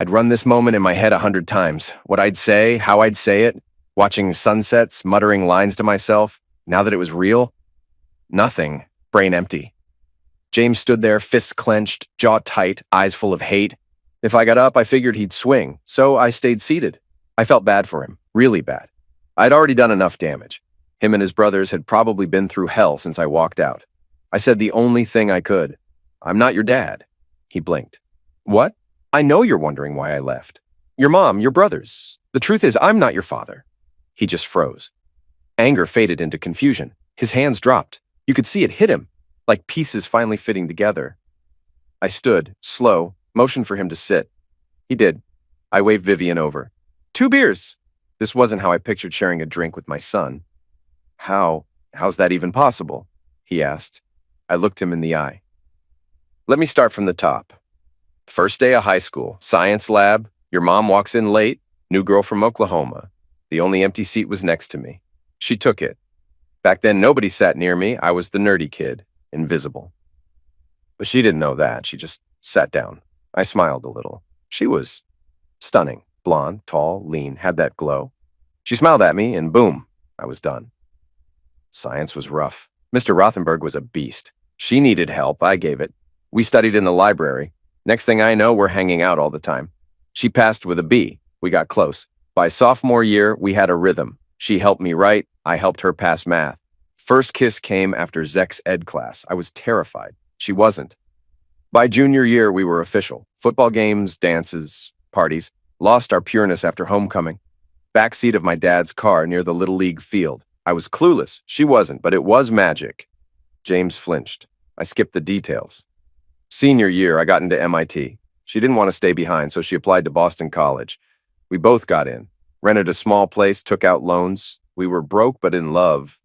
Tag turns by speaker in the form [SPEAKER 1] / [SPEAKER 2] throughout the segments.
[SPEAKER 1] I'd run this moment in my head 100 times. What I'd say, how I'd say it, watching sunsets, muttering lines to myself. Now that it was real, nothing, brain empty. James stood there, fists clenched, jaw tight, eyes full of hate. If I got up, I figured he'd swing, so I stayed seated. I felt bad for him, really bad. I'd already done enough damage. Him and his brothers had probably been through hell since I walked out. I said the only thing I could. I'm not your dad. He blinked. What? I know you're wondering why I left. Your mom, your brothers. The truth is, I'm not your father. He just froze. Anger faded into confusion. His hands dropped. You could see it hit him, like pieces finally fitting together. I stood, slow, motioned for him to sit. He did. I waved Vivian over. 2 beers. This wasn't how I pictured sharing a drink with my son. How's that even possible? He asked. I looked him in the eye. Let me start from the top. First day of high school, science lab, your mom walks in late, new girl from Oklahoma. The only empty seat was next to me. She took it. Back then, nobody sat near me. I was the nerdy kid, invisible. But she didn't know that. She just sat down. I smiled a little. She was stunning, blonde, tall, lean, had that glow. She smiled at me, and boom, I was done. Science was rough. Mr. Rothenberg was a beast. She needed help. I gave it. We studied in the library. Next thing I know, we're hanging out all the time. She passed with a B. We got close. By sophomore year, we had a rhythm. She helped me write. I helped her pass math. First kiss came after Zek's ed class. I was terrified. She wasn't. By junior year, we were official. Football games, dances, parties. Lost our pureness after homecoming. Backseat of my dad's car near the Little League field. I was clueless. She wasn't, but it was magic. James flinched. I skipped the details. Senior year, I got into MIT. She didn't want to stay behind, so she applied to Boston College. We both got in. Rented a small place, took out loans. We were broke but in love.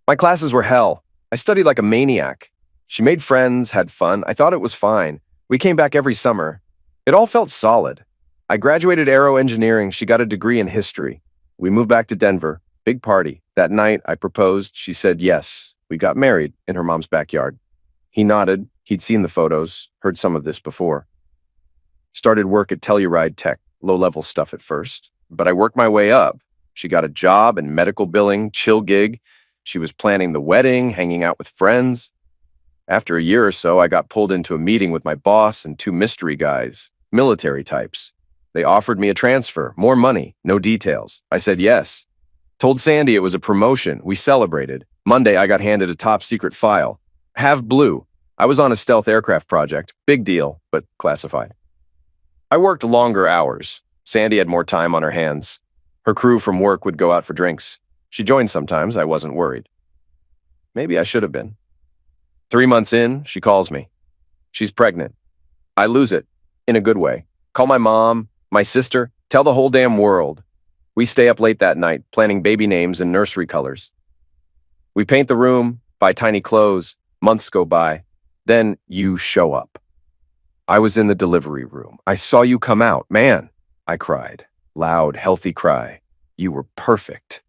[SPEAKER 1] My classes were hell. I studied like a maniac. She made friends, had fun. I thought it was fine. We came back every summer. It all felt solid. I graduated aero engineering. She got a degree in history. We moved back to Denver. Big party. That night, I proposed. She said yes. We got married in her mom's backyard. He nodded. He'd seen the photos, heard some of this before. Started work at Telluride Tech, low-level stuff at first. But I worked my way up. She got a job in medical billing, chill gig. She was planning the wedding, hanging out with friends. After a year or so, I got pulled into a meeting with my boss and 2 mystery guys, military types. They offered me a transfer, more money, no details. I said yes. Told Sandy it was a promotion. We celebrated. Monday, I got handed a top-secret file. Have blue. I was on a stealth aircraft project. Big deal, but classified. I worked longer hours. Sandy had more time on her hands. Her crew from work would go out for drinks. She joined sometimes. I wasn't worried. Maybe I should have been. 3 months in, she calls me. She's pregnant. I lose it, in a good way. Call my mom, my sister, tell the whole damn world. We stay up late that night, planning baby names and nursery colors. We paint the room, buy tiny clothes. Months go by. Then you show up. I was in the delivery room. I saw you come out. Man, I cried. Loud, healthy cry. You were perfect.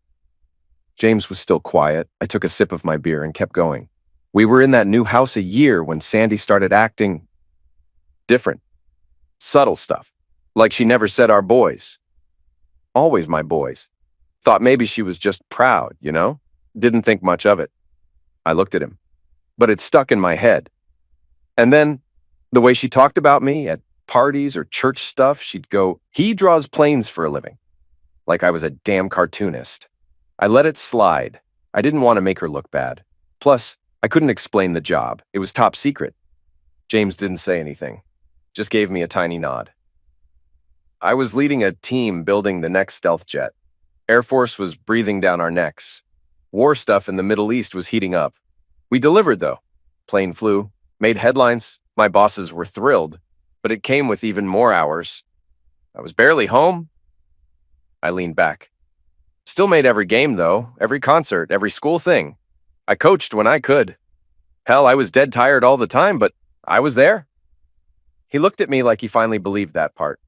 [SPEAKER 1] James was still quiet. I took a sip of my beer and kept going. We were in that new house a year when Sandy started acting different. Subtle stuff. Like she never said our boys. Always my boys. Thought maybe she was just proud, you know? Didn't think much of it. I looked at him. But it stuck in my head. And then, the way she talked about me at parties or church stuff, she'd go, he draws planes for a living. Like I was a damn cartoonist. I let it slide. I didn't want to make her look bad. Plus, I couldn't explain the job. It was top secret. James didn't say anything. Just gave me a tiny nod. I was leading a team building the next stealth jet. Air Force was breathing down our necks. War stuff in the Middle East was heating up. We delivered, though. Plane flew, made headlines. My bosses were thrilled, but it came with even more hours. I was barely home. I leaned back. Still made every game, though, every concert, every school thing. I coached when I could. Hell, I was dead tired all the time, but I was there. He looked at me like he finally believed that part.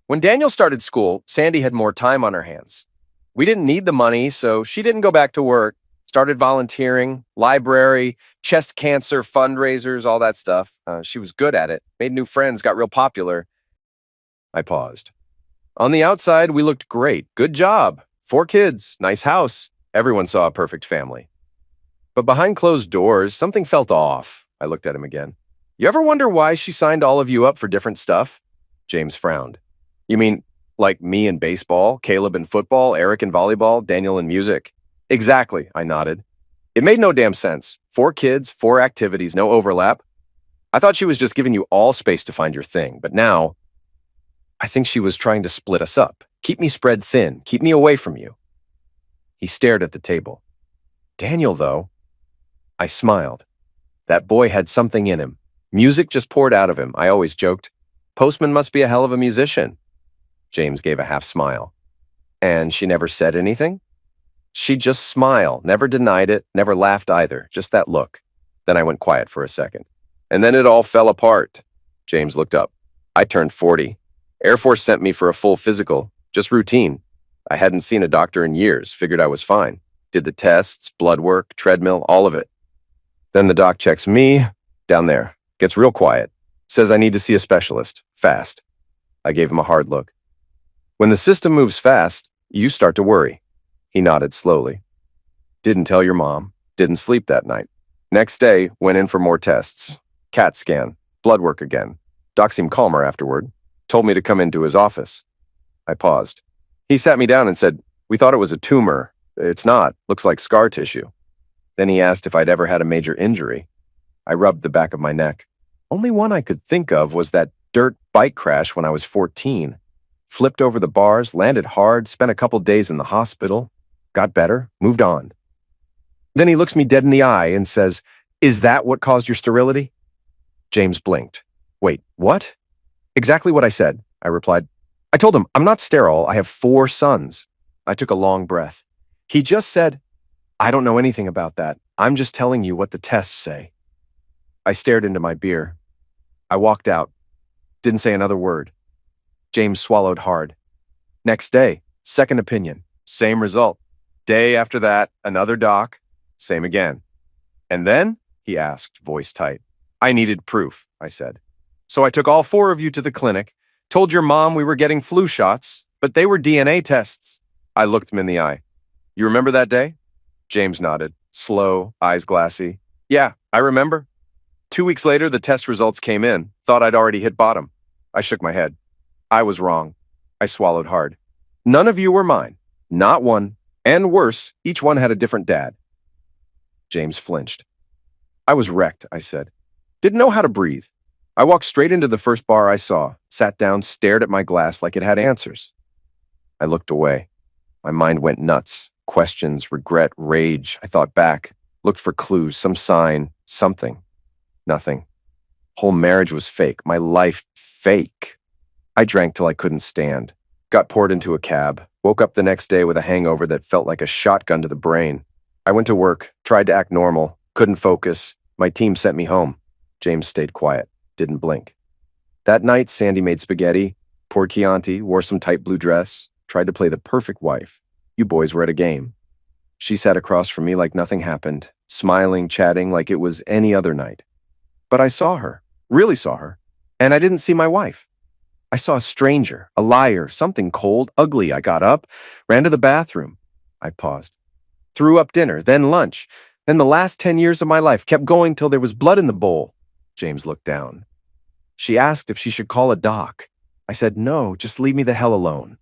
[SPEAKER 1] When Daniel started school, Sandy had more time on her hands. We didn't need the money, so she didn't go back to work. Started volunteering, library, chest cancer fundraisers, all that stuff. She was good at it, made new friends, got real popular. I paused. On the outside, we looked great. Good job. 4 kids, nice house. Everyone saw a perfect family. But behind closed doors, something felt off. I looked at him again. You ever wonder why she signed all of you up for different stuff? James frowned. You mean, like me in baseball, Caleb in football, Eric in volleyball, Daniel in music? Exactly, I nodded. It made no damn sense. 4 kids, 4 activities, no overlap. I thought she was just giving you all space to find your thing, but now I think she was trying to split us up, keep me spread thin, keep me away from you. He stared at the table. Daniel, though. I smiled. That boy had something in him. Music just poured out of him, I always joked. Postman must be a hell of a musician. James gave a half smile. And she never said anything? She'd just smile, never denied it, never laughed either, just that look. Then I went quiet for a second. And then it all fell apart. James looked up. I turned 40. Air Force sent me for a full physical, just routine. I hadn't seen a doctor in years, figured I was fine. Did the tests, blood work, treadmill, all of it. Then the doc checks me, down there, gets real quiet, says I need to see a specialist, fast. I gave him a hard look. When the system moves fast, you start to worry. He nodded slowly. Didn't tell your mom, didn't sleep that night. Next day, went in for more tests. CAT scan, blood work again. Doc seemed calmer afterward, told me to come into his office. I paused. He sat me down and said, we thought it was a tumor. It's not, looks like scar tissue. Then he asked if I'd ever had a major injury. I rubbed the back of my neck. Only one I could think of was that dirt bike crash when I was 14. Flipped over the bars, landed hard, spent a couple days in the hospital, got better, moved on. Then he looks me dead in the eye and says, is that what caused your sterility? James blinked. Wait, what? Exactly what I said, I replied. I told him, I'm not sterile, I have 4 sons. I took a long breath. He just said, I don't know anything about that. I'm just telling you what the tests say. I stared into my beer. I walked out. Didn't say another word. James swallowed hard. Next day, second opinion. Same result. Day after that, another doc. Same again. And then? He asked, voice tight. I needed proof, I said. So I took all 4 of you to the clinic, told your mom we were getting flu shots, but they were DNA tests. I looked him in the eye. You remember that day? James nodded, slow, eyes glassy. Yeah, I remember. 2 weeks later, the test results came in. Thought I'd already hit bottom. I shook my head. I was wrong. I swallowed hard. None of you were mine. Not one. And worse, each one had a different dad. James flinched. I was wrecked, I said. Didn't know how to breathe. I walked straight into the first bar I saw, sat down, stared at my glass like it had answers. I looked away. My mind went nuts. Questions, regret, rage. I thought back, looked for clues, some sign, something. Nothing. Whole marriage was fake. My life, fake. I drank till I couldn't stand. Got poured into a cab. Woke up the next day with a hangover that felt like a shotgun to the brain. I went to work, tried to act normal, couldn't focus. My team sent me home. James stayed quiet, didn't blink. That night, Sandy made spaghetti, poured Chianti, wore some tight blue dress, tried to play the perfect wife. You boys were at a game. She sat across from me like nothing happened, smiling, chatting like it was any other night. But I saw her, really saw her, and I didn't see my wife. I saw a stranger, a liar, something cold, ugly. I got up, ran to the bathroom. I paused. Threw up dinner, then lunch. Then the last 10 years of my life kept going till there was blood in the bowl. James looked down. She asked if she should call a doc. I said, no, just leave me the hell alone.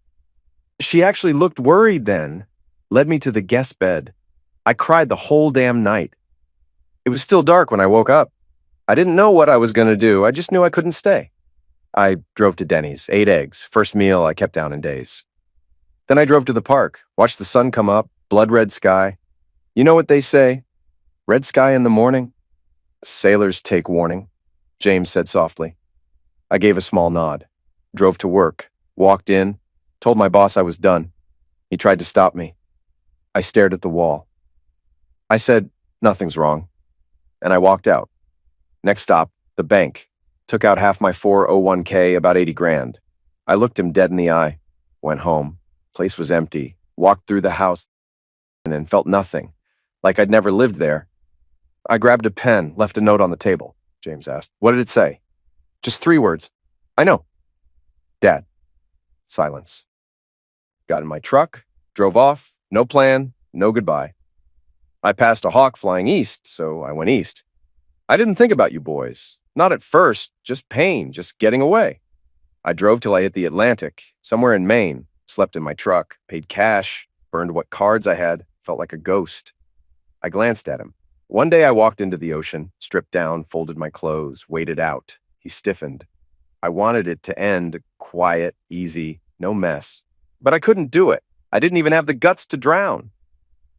[SPEAKER 1] She actually looked worried then, led me to the guest bed. I cried the whole damn night. It was still dark when I woke up. I didn't know what I was going to do. I just knew I couldn't stay. I drove to Denny's, 8 eggs, first meal I kept down in days. Then I drove to the park, watched the sun come up, blood red sky. You know what they say? Red sky in the morning? Sailors take warning, James said softly. I gave a small nod, drove to work, walked in, told my boss I was done. He tried to stop me. I stared at the wall. I said, nothing's wrong. And I walked out. Next stop, the bank. Took out half my 401k, about 80 grand. I looked him dead in the eye. Went home. Place was empty. Walked through the house and then felt nothing. Like I'd never lived there. I grabbed a pen, left a note on the table. James asked, what did it say? Just 3 words. I know. Dad. Silence. Got in my truck, drove off, no plan, no goodbye. I passed a hawk flying east, so I went east. I didn't think about you boys. Not at first, just pain, just getting away. I drove till I hit the Atlantic, somewhere in Maine, slept in my truck, paid cash, burned what cards I had, felt like a ghost. I glanced at him. One day I walked into the ocean, stripped down, folded my clothes, waded out. He stiffened. I wanted it to end quiet, easy, no mess. But I couldn't do it. I didn't even have the guts to drown.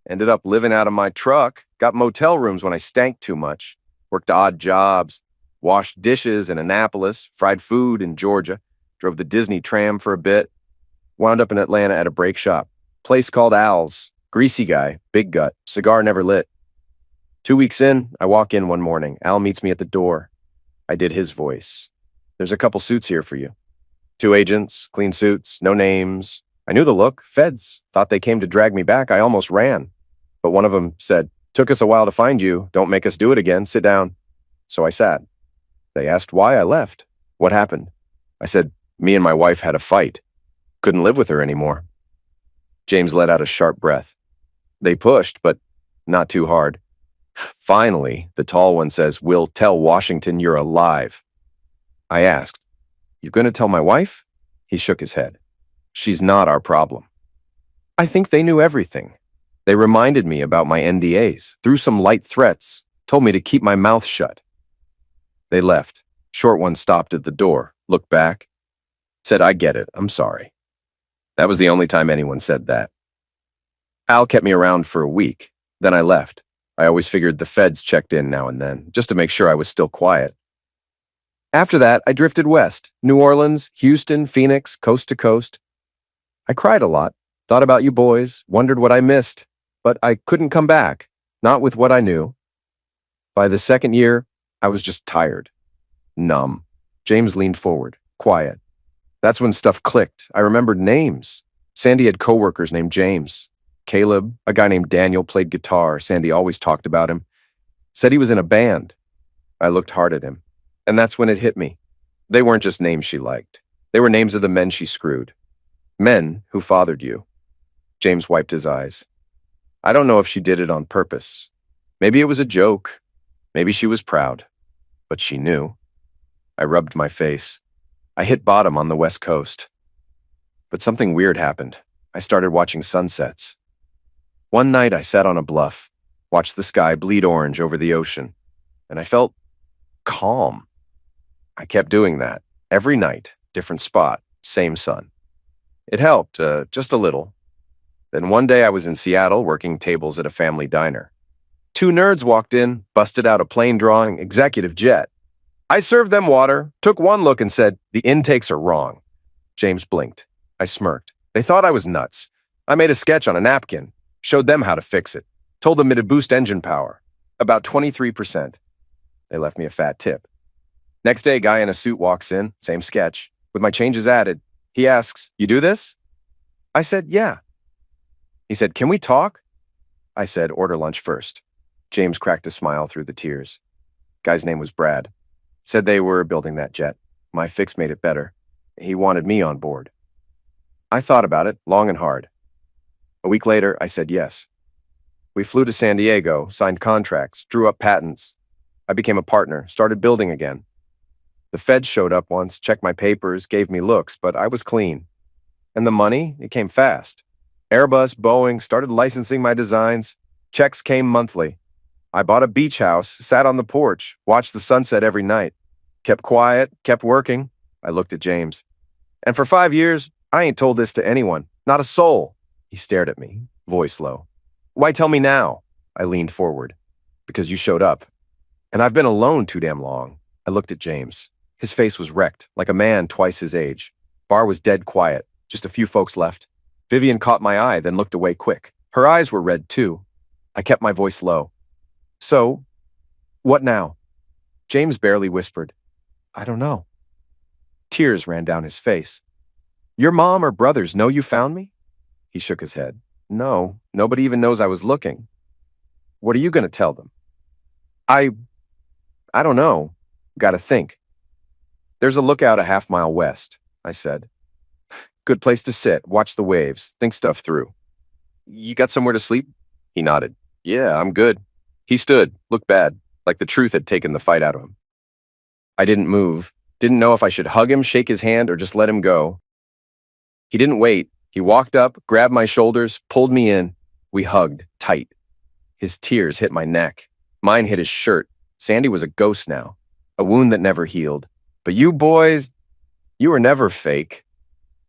[SPEAKER 1] Ended up living out of my truck, got motel rooms when I stank too much, worked odd jobs, washed dishes in Annapolis, fried food in Georgia, drove the Disney tram for a bit, wound up in Atlanta at a brake shop, place called Al's, greasy guy, big gut, cigar never lit. 2 weeks in, I walk in one morning. Al meets me at the door. I did his voice. There's a couple suits here for you. 2 agents, clean suits, no names. I knew the look. Feds. Thought they came to drag me back. I almost ran. But one of them said, "Took us a while to find you. Don't make us do it again. Sit down." So I sat. They asked why I left. What happened? I said, me and my wife had a fight. Couldn't live with her anymore. James let out a sharp breath. They pushed, but not too hard. Finally, the tall one says, "We'll tell Washington you're alive." I asked, "You going to tell my wife?" He shook his head. "She's not our problem." I think they knew everything. They reminded me about my NDAs, threw some light threats, told me to keep my mouth shut. They left. Short one stopped at the door, looked back, said, "I get it, I'm sorry." That was the only time anyone said that. Al kept me around for a week, then I left. I always figured the feds checked in now and then, just to make sure I was still quiet. After that, I drifted west, New Orleans, Houston, Phoenix, coast to coast. I cried a lot, thought about you boys, wondered what I missed, but I couldn't come back, not with what I knew. By the second year, I was just tired, numb. James leaned forward, quiet. That's when stuff clicked. I remembered names. Sandy had coworkers named James. Caleb, a guy named Daniel, played guitar. Sandy always talked about him. Said he was in a band. I looked hard at him. And that's when it hit me. They weren't just names she liked. They were names of the men she screwed. Men who fathered you. James wiped his eyes. I don't know if she did it on purpose. Maybe it was a joke. Maybe she was proud. But she knew. I rubbed my face. I hit bottom on the West Coast. But something weird happened. I started watching sunsets. One night I sat on a bluff, watched the sky bleed orange over the ocean, and I felt calm. I kept doing that. Every night, different spot, same sun. It helped, just a little. Then one day I was in Seattle working tables at a family diner. 2 nerds walked in, busted out a plane drawing, executive jet. I served them water, took one look and said, "The intakes are wrong." James blinked. I smirked. They thought I was nuts. I made a sketch on a napkin, showed them how to fix it, told them it'd boost engine power. About 23%. They left me a fat tip. Next day, a guy in a suit walks in, same sketch, with my changes added. He asks, "You do this?" I said, "Yeah." He said, "Can we talk?" I said, "Order lunch first." James cracked a smile through the tears. Guy's name was Brad. Said they were building that jet. My fix made it better. He wanted me on board. I thought about it long and hard. A week later, I said yes. We flew to San Diego, signed contracts, drew up patents. I became a partner, started building again. The feds showed up once, checked my papers, gave me looks, but I was clean. And the money, it came fast. Airbus, Boeing, started licensing my designs. Checks came monthly. I bought a beach house, sat on the porch, watched the sunset every night. Kept quiet, kept working. I looked at James. And for 5 years, I ain't told this to anyone, not a soul. He stared at me, voice low. "Why tell me now?" I leaned forward. "Because you showed up. And I've been alone too damn long." I looked at James. His face was wrecked, like a man twice his age. Bar was dead quiet, just a few folks left. Vivian caught my eye, then looked away quick. Her eyes were red too. I kept my voice low. "So, what now?" James barely whispered, "I don't know." Tears ran down his face. "Your mom or brothers know you found me?" He shook his head. "No, nobody even knows I was looking." "What are you going to tell them?" I don't know. Gotta think." "There's a lookout a half-mile west," I said. Good place to sit, watch the waves, think stuff through. You got somewhere to sleep? He nodded. Yeah, I'm good. He stood, looked bad, like the truth had taken the fight out of him. I didn't move, didn't know if I should hug him, shake his hand, or just let him go. He didn't wait. He walked up, grabbed my shoulders, pulled me in. We hugged, tight. His tears hit my neck. Mine hit his shirt. Sandy was a ghost now, a wound that never healed. But you boys, you were never fake.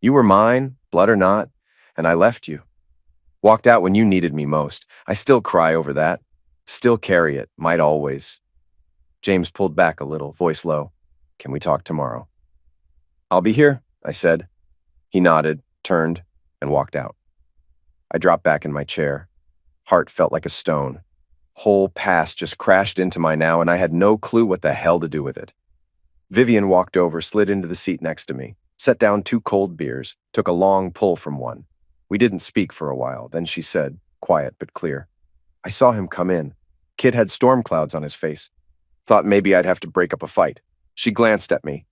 [SPEAKER 1] You were mine, blood or not, and I left you. Walked out when you needed me most. I still cry over that. Still carry it, might always. James pulled back a little, voice low. Can we talk tomorrow? I'll be here, I said. He nodded, turned, and walked out. I dropped back in my chair. Heart felt like a stone. Whole past just crashed into my now, and I had no clue what the hell to do with it. Vivian walked over, slid into the seat next to me, set down 2 cold beers, took a long pull from one. We didn't speak for a while. Then she said, quiet but clear, I saw him come in. Kid had storm clouds on his face. Thought maybe I'd have to break up a fight. She glanced at me.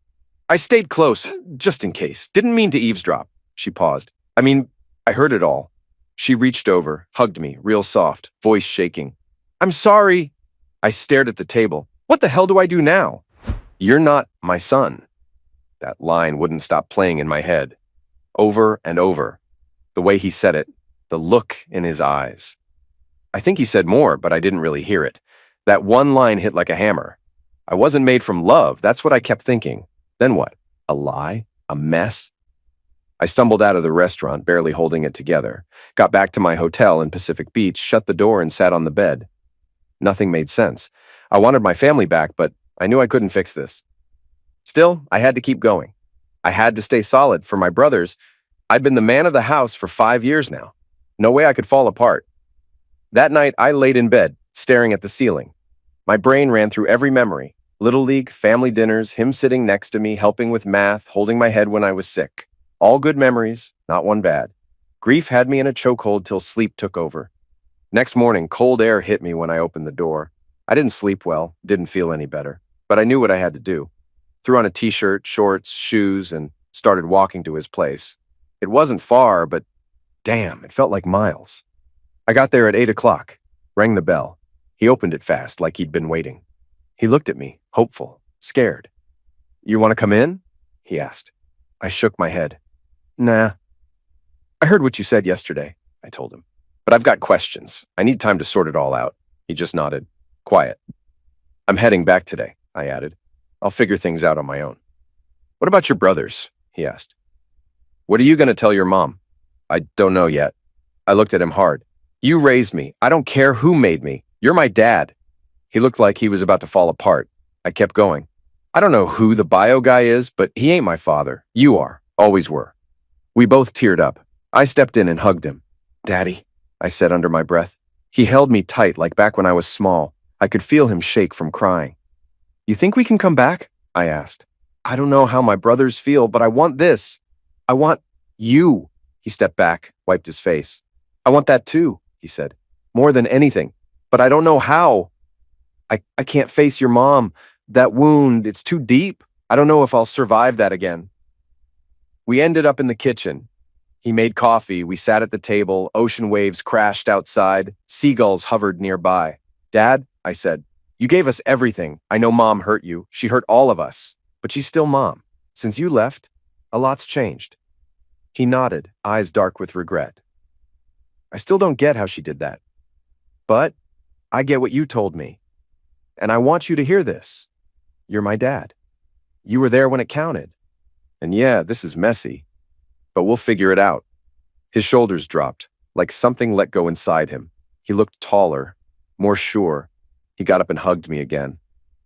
[SPEAKER 1] I stayed close, just in case. Didn't mean to eavesdrop. She paused. I heard it all. She reached over, hugged me, real soft, voice shaking. I'm sorry. I stared at the table. What the hell do I do now? You're not my son. That line wouldn't stop playing in my head. Over and over. The way he said it, the look in his eyes. I think he said more, but I didn't really hear it. That one line hit like a hammer. I wasn't made from love, that's what I kept thinking. Then what? A lie? A mess? I stumbled out of the restaurant, barely holding it together. Got back to my hotel in Pacific Beach, shut the door, and sat on the bed. Nothing made sense. I wanted my family back, but I knew I couldn't fix this. Still, I had to keep going. I had to stay solid for my brothers. I'd been the man of the house for 5 years now. No way I could fall apart. That night, I laid in bed, staring at the ceiling. My brain ran through every memory. Little League, family dinners, him sitting next to me, helping with math, holding my head when I was sick. All good memories, not one bad. Grief had me in a chokehold till sleep took over. Next morning, cold air hit me when I opened the door. I didn't sleep well, didn't feel any better, but I knew what I had to do. Threw on a t-shirt, shorts, shoes, and started walking to his place. It wasn't far, but damn, it felt like miles. I got there at 8 o'clock, rang the bell. He opened it fast, like he'd been waiting. He looked at me, hopeful, scared. You want to come in? He asked. I shook my head. Nah. I heard what you said yesterday, I told him. But I've got questions. I need time to sort it all out. He just nodded. Quiet. I'm heading back today, I added. I'll figure things out on my own. What about your brothers? He asked. What are you going to tell your mom? I don't know yet. I looked at him hard. You raised me. I don't care who made me. You're my dad. He looked like he was about to fall apart. I kept going. I don't know who the bio guy is, but he ain't my father. You are. Always were. We both teared up. I stepped in and hugged him. Daddy, I said under my breath. He held me tight like back when I was small. I could feel him shake from crying. You think we can come back? I asked. I don't know how my brothers feel, but I want this. I want you. He stepped back, wiped his face. I want that too, he said. More than anything. But I don't know how. I can't face your mom. That wound, it's too deep. I don't know if I'll survive that again. We ended up in the kitchen. He made coffee. We sat at the table. Ocean waves crashed outside. Seagulls hovered nearby. Dad, I said, you gave us everything. I know Mom hurt you. She hurt all of us. But she's still Mom. Since you left, a lot's changed. He nodded, eyes dark with regret. I still don't get how she did that. But I get what you told me. And I want you to hear this. You're my dad. You were there when it counted. And yeah, this is messy, but we'll figure it out. His shoulders dropped, like something let go inside him. He looked taller, more sure. He got up and hugged me again.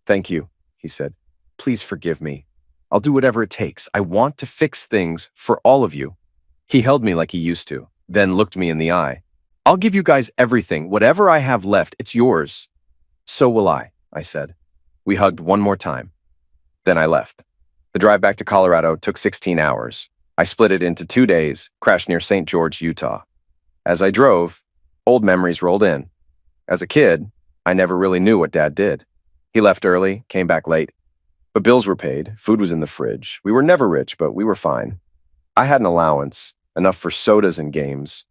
[SPEAKER 1] Thank you, he said. Please forgive me. I'll do whatever it takes. I want to fix things for all of you. He held me like he used to, then looked me in the eye. I'll give you guys everything. Whatever I have left, it's yours. So will I said. We hugged one more time. Then I left. The drive back to Colorado took 16 hours. I split it into 2 days, crashed near St. George, Utah. As I drove, old memories rolled in. As a kid, I never really knew what Dad did. He left early, came back late. But bills were paid, food was in the fridge. We were never rich, but we were fine. I had an allowance, enough for sodas and games.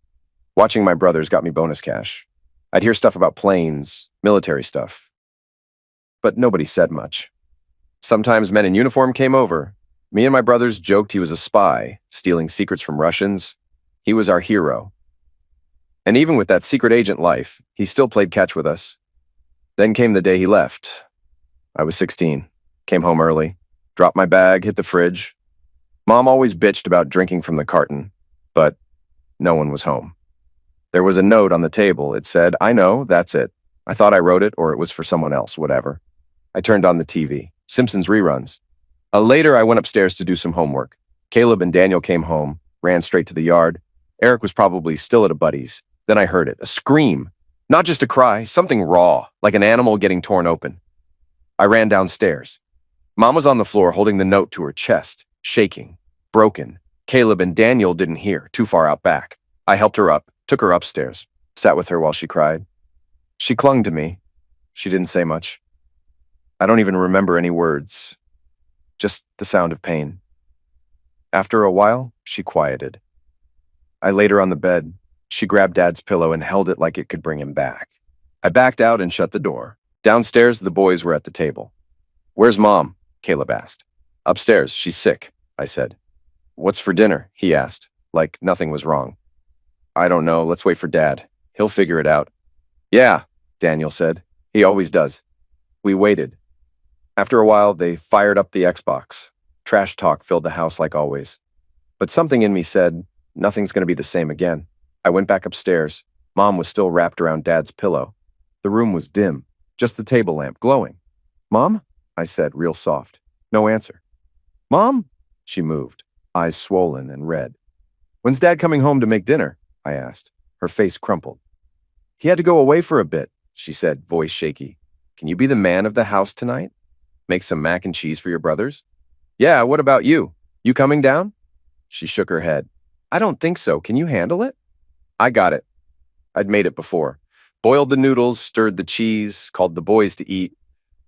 [SPEAKER 1] Watching my brothers got me bonus cash. I'd hear stuff about planes, military stuff, but nobody said much. Sometimes men in uniform came over. Me and my brothers joked he was a spy, stealing secrets from Russians. He was our hero. And even with that secret agent life, he still played catch with us. Then came the day he left. I was 16, came home early, dropped my bag, hit the fridge. Mom always bitched about drinking from the carton, but no one was home. There was a note on the table. It said, "I know, that's it." I thought I wrote it, or it was for someone else, whatever. I turned on the TV. Simpsons reruns. Later, I went upstairs to do some homework. Caleb and Daniel came home, ran straight to the yard. Eric was probably still at a buddy's. Then I heard it, a scream. Not just a cry, something raw, like an animal getting torn open. I ran downstairs. Mom was on the floor holding the note to her chest, shaking, broken. Caleb and Daniel didn't hear, too far out back. I helped her up, took her upstairs, sat with her while she cried. She clung to me. She didn't say much. I don't even remember any words, just the sound of pain. After a while, she quieted. I laid her on the bed. She grabbed Dad's pillow and held it like it could bring him back. I backed out and shut the door. Downstairs, the boys were at the table. "Where's Mom?" Caleb asked. "Upstairs, she's sick," I said. "What's for dinner?" he asked, like nothing was wrong. "I don't know, let's wait for Dad. He'll figure it out." "Yeah," Daniel said. "He always does." We waited. After a while, they fired up the Xbox. Trash talk filled the house like always. But something in me said, nothing's going to be the same again. I went back upstairs. Mom was still wrapped around Dad's pillow. The room was dim, just the table lamp glowing. "Mom?" I said, real soft. No answer. "Mom?" She moved, eyes swollen and red. "When's Dad coming home to make dinner?" I asked. Her face crumpled. "He had to go away for a bit," she said, voice shaky. "Can you be the man of the house tonight? Make some mac and cheese for your brothers?" "Yeah, what about you? You coming down?" She shook her head. "I don't think so. Can you handle it?" I got it. I'd made it before. Boiled the noodles, stirred the cheese, called the boys to eat.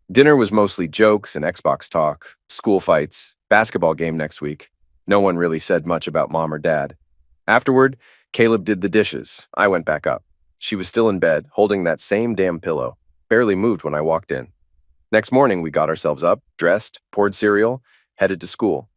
[SPEAKER 1] Dinner was mostly jokes and Xbox talk, school fights, basketball game next week. No one really said much about Mom or Dad. Afterward, Caleb did the dishes. I went back up. She was still in bed, holding that same damn pillow. Barely moved when I walked in. Next morning, we got ourselves up, dressed, poured cereal, headed to school.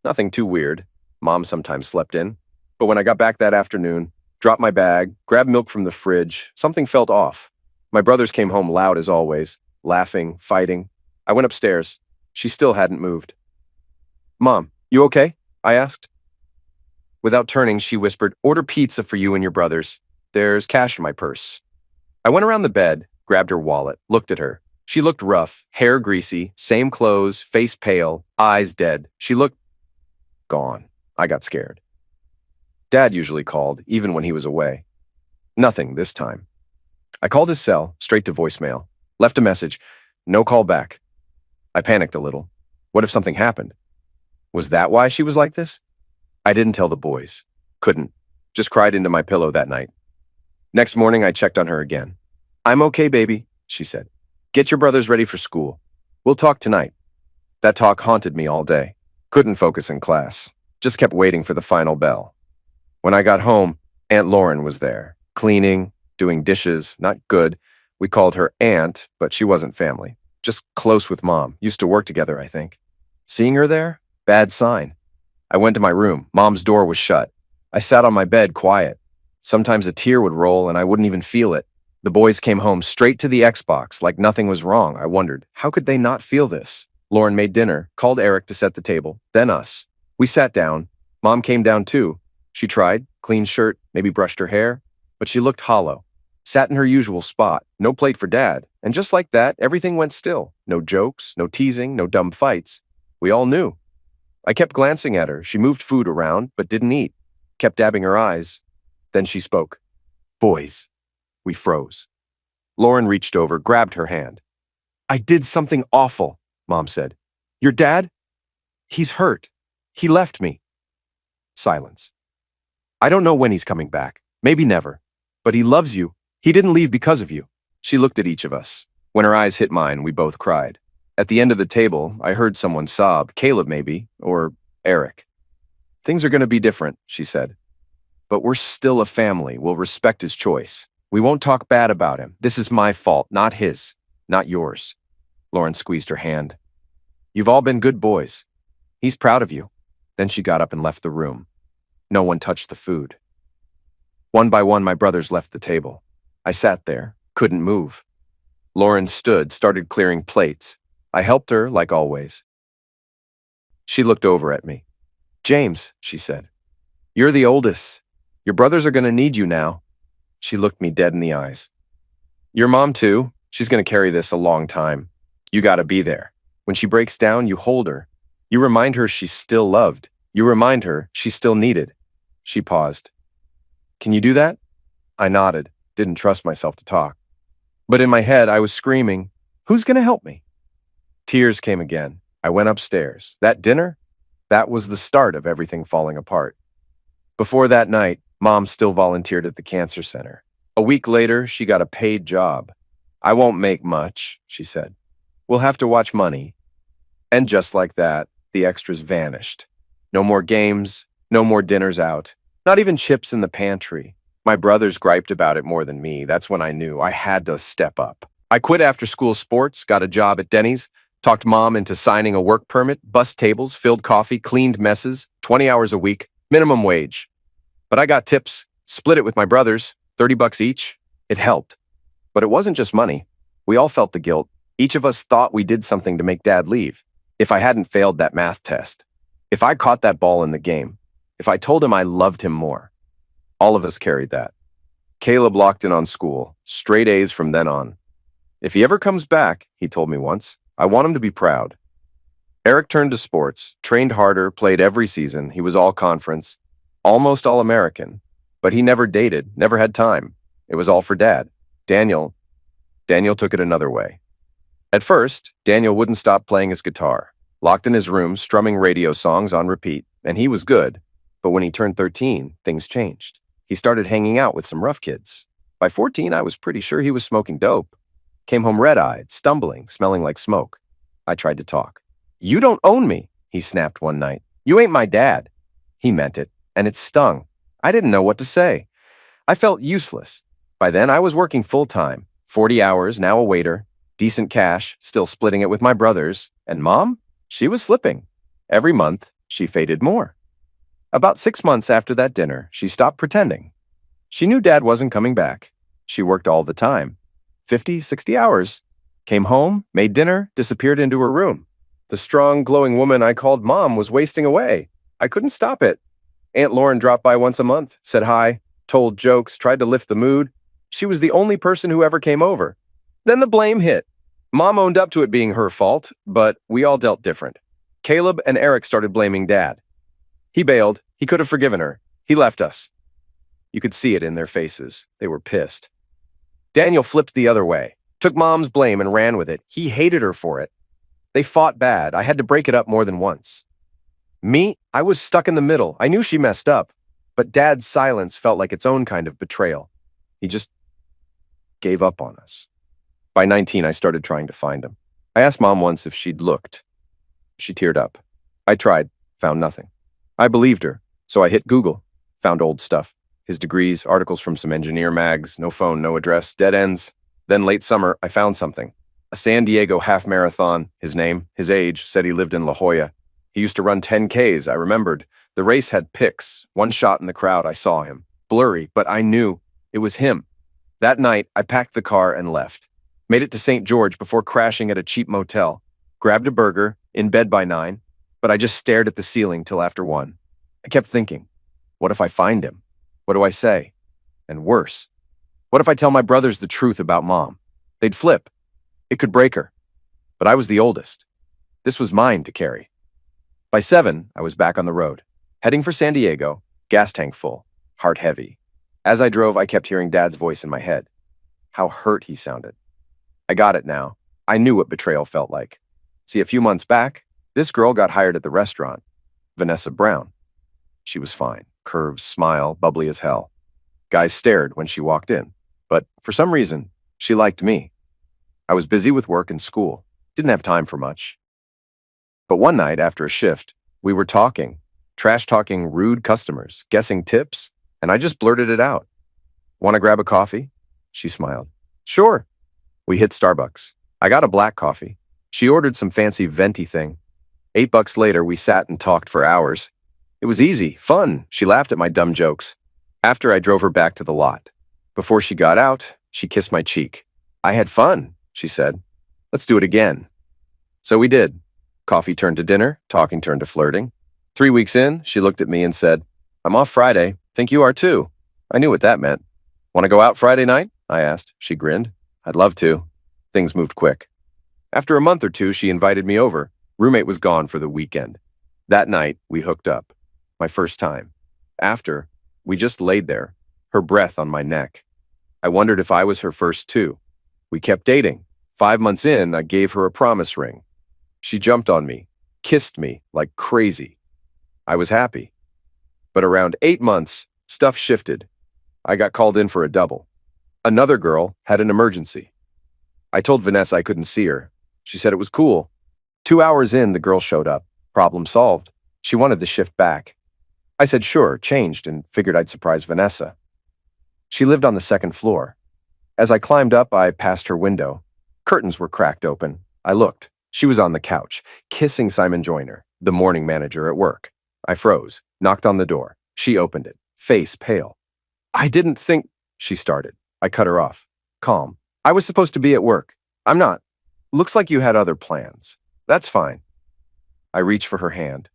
[SPEAKER 1] Nothing too weird. Mom sometimes slept in. But when I got back that afternoon, dropped my bag, grabbed milk from the fridge, something felt off. My brothers came home loud as always, laughing, fighting. I went upstairs. She still hadn't moved. "Mom, you okay?" I asked. Without turning, she whispered, "Order pizza for you and your brothers. There's cash in my purse." I went around the bed, grabbed her wallet, looked at her. She looked rough, hair greasy, same clothes, face pale, eyes dead. She looked gone. I got scared. Dad usually called, even when he was away. Nothing this time. I called his cell, straight to voicemail. Left a message. No call back. I panicked a little. What if something happened? Was that why she was like this? I didn't tell the boys. Couldn't. Just cried into my pillow that night. Next morning, I checked on her again. "I'm okay, baby," she said. "Get your brothers ready for school. We'll talk tonight." That talk haunted me all day. Couldn't focus in class. Just kept waiting for the final bell. When I got home, Aunt Lauren was there, cleaning, doing dishes, not good. We called her Aunt, but she wasn't family. Just close with Mom. Used to work together, I think. Seeing her there? Bad sign. I went to my room. Mom's door was shut. I sat on my bed, quiet. Sometimes a tear would roll and I wouldn't even feel it. The boys came home straight to the Xbox, like nothing was wrong. I wondered, how could they not feel this? Lauren made dinner, called Eric to set the table, then us. We sat down. Mom came down too. She tried, clean shirt, maybe brushed her hair, but she looked hollow. Sat in her usual spot, no plate for Dad, and just like that, everything went still. No jokes, no teasing, no dumb fights. We all knew. I kept glancing at her. She moved food around, but didn't eat. Kept dabbing her eyes. Then she spoke. "Boys." We froze. Lauren reached over, grabbed her hand. "I did something awful," Mom said. "Your dad? He's hurt. He left me." Silence. "I don't know when he's coming back. Maybe never. But he loves you. He didn't leave because of you." She looked at each of us. When her eyes hit mine, we both cried. At the end of the table, I heard someone sob, Caleb maybe, or Eric. Things are going to be different, she said. But we're still a family. We'll respect his choice. We won't talk bad about him. This is my fault, not his, not yours. Lauren squeezed her hand. You've all been good boys. He's proud of you. Then she got up and left the room. No one touched the food. One by one, my brothers left the table. I sat there, couldn't move. Lauren stood, started clearing plates. I helped her, like always. She looked over at me. James, she said, you're the oldest. Your brothers are going to need you now. She looked me dead in the eyes. Your mom, too. She's going to carry this a long time. You got to be there. When she breaks down, you hold her. You remind her she's still loved. You remind her she's still needed. She paused. Can you do that? I nodded, didn't trust myself to talk. But in my head, I was screaming, who's going to help me? Tears came again. I went upstairs. That dinner? That was the start of everything falling apart. Before that night, Mom still volunteered at the cancer center. A week later, she got a paid job. I won't make much, she said. We'll have to watch money. And just like that, the extras vanished. No more games, no more dinners out, not even chips in the pantry. My brothers griped about it more than me. That's when I knew I had to step up. I quit after-school sports, got a job at Denny's, talked Mom into signing a work permit, bussed tables, filled coffee, cleaned messes, 20 hours a week, minimum wage. But I got tips, split it with my brothers, $30 each. It helped. But it wasn't just money. We all felt the guilt. Each of us thought we did something to make Dad leave. If I hadn't failed that math test, if I caught that ball in the game, if I told him I loved him more. All of us carried that. Caleb locked in on school, straight A's from then on. If he ever comes back, he told me once, I want him to be proud. Eric turned to sports, trained harder, played every season. He was all conference, almost all American, but he never dated, never had time. It was all for Dad. Daniel took it another way. At first, Daniel wouldn't stop playing his guitar, locked in his room, strumming radio songs on repeat, and he was good. But when he turned 13, things changed. He started hanging out with some rough kids. By 14, I was pretty sure he was smoking dope. Came home red-eyed, stumbling, smelling like smoke. I tried to talk. You don't own me, he snapped one night. You ain't my dad. He meant it, and it stung. I didn't know what to say. I felt useless. By then, I was working full-time, 40 hours, now a waiter, decent cash, still splitting it with my brothers. And Mom? She was slipping. Every month, she faded more. About 6 months after that dinner, she stopped pretending. She knew Dad wasn't coming back. She worked all the time. 50, 60 hours. Came home, made dinner, disappeared into her room. The strong, glowing woman I called Mom was wasting away. I couldn't stop it. Aunt Lauren dropped by once a month, said hi, told jokes, tried to lift the mood. She was the only person who ever came over. Then the blame hit. Mom owned up to it being her fault, but we all dealt different. Caleb and Eric started blaming Dad. He bailed. He could have forgiven her. He left us. You could see it in their faces. They were pissed. Daniel flipped the other way, took Mom's blame and ran with it. He hated her for it. They fought bad. I had to break it up more than once. Me, I was stuck in the middle. I knew she messed up, but Dad's silence felt like its own kind of betrayal. He just gave up on us. By 19, I started trying to find him. I asked Mom once if she'd looked. She teared up. I tried, found nothing. I believed her, so I hit Google, found old stuff. His degrees, articles from some engineer mags, no phone, no address, dead ends. Then late summer, I found something. A San Diego half marathon, his name, his age, said he lived in La Jolla. He used to run 10Ks, I remembered. The race had pics. One shot in the crowd, I saw him. Blurry, but I knew it was him. That night, I packed the car and left. Made it to St. George before crashing at a cheap motel. Grabbed a burger, in bed by 9, but I just stared at the ceiling till after 1. I kept thinking, what if I find him? What do I say? And worse, what if I tell my brothers the truth about Mom? They'd flip. It could break her. But I was the oldest. This was mine to carry. By 7, I was back on the road, heading for San Diego, gas tank full, heart heavy. As I drove, I kept hearing Dad's voice in my head. How hurt he sounded. I got it now. I knew what betrayal felt like. See, a few months back, this girl got hired at the restaurant, Vanessa Brown. She was fine, curves, smile, bubbly as hell. Guys stared when she walked in, but for some reason, she liked me. I was busy with work and school, didn't have time for much. But one night after a shift, we were talking, trash-talking rude customers, guessing tips, and I just blurted it out. Want to grab a coffee? She smiled. Sure. We hit Starbucks. I got a black coffee. She ordered some fancy venti thing. $8 later, we sat and talked for hours. It was easy, fun. She laughed at my dumb jokes. After I drove her back to the lot. Before she got out, she kissed my cheek. I had fun, she said. Let's do it again. So we did. Coffee turned to dinner, talking turned to flirting. 3 weeks in, she looked at me and said, I'm off Friday. Think you are too. I knew what that meant. Want to go out Friday night? I asked. She grinned. I'd love to. Things moved quick. After a month or two, she invited me over. Roommate was gone for the weekend. That night, we hooked up. My first time. After, we just laid there, her breath on my neck. I wondered if I was her first too. We kept dating. 5 months in, I gave her a promise ring. She jumped on me, kissed me like crazy. I was happy. But around 8 months, stuff shifted. I got called in for a double. Another girl had an emergency. I told Vanessa I couldn't see her. She said it was cool. 2 hours in, the girl showed up. Problem solved. She wanted the shift back. I said sure, changed, and figured I'd surprise Vanessa. She lived on the second floor. As I climbed up, I passed her window. Curtains were cracked open. I looked. She was on the couch, kissing Simon Joyner, the morning manager at work. I froze, knocked on the door. She opened it, face pale. I didn't think, she started. I cut her off. Calm. I was supposed to be at work. I'm not. Looks like you had other plans. That's fine. I reached for her hand.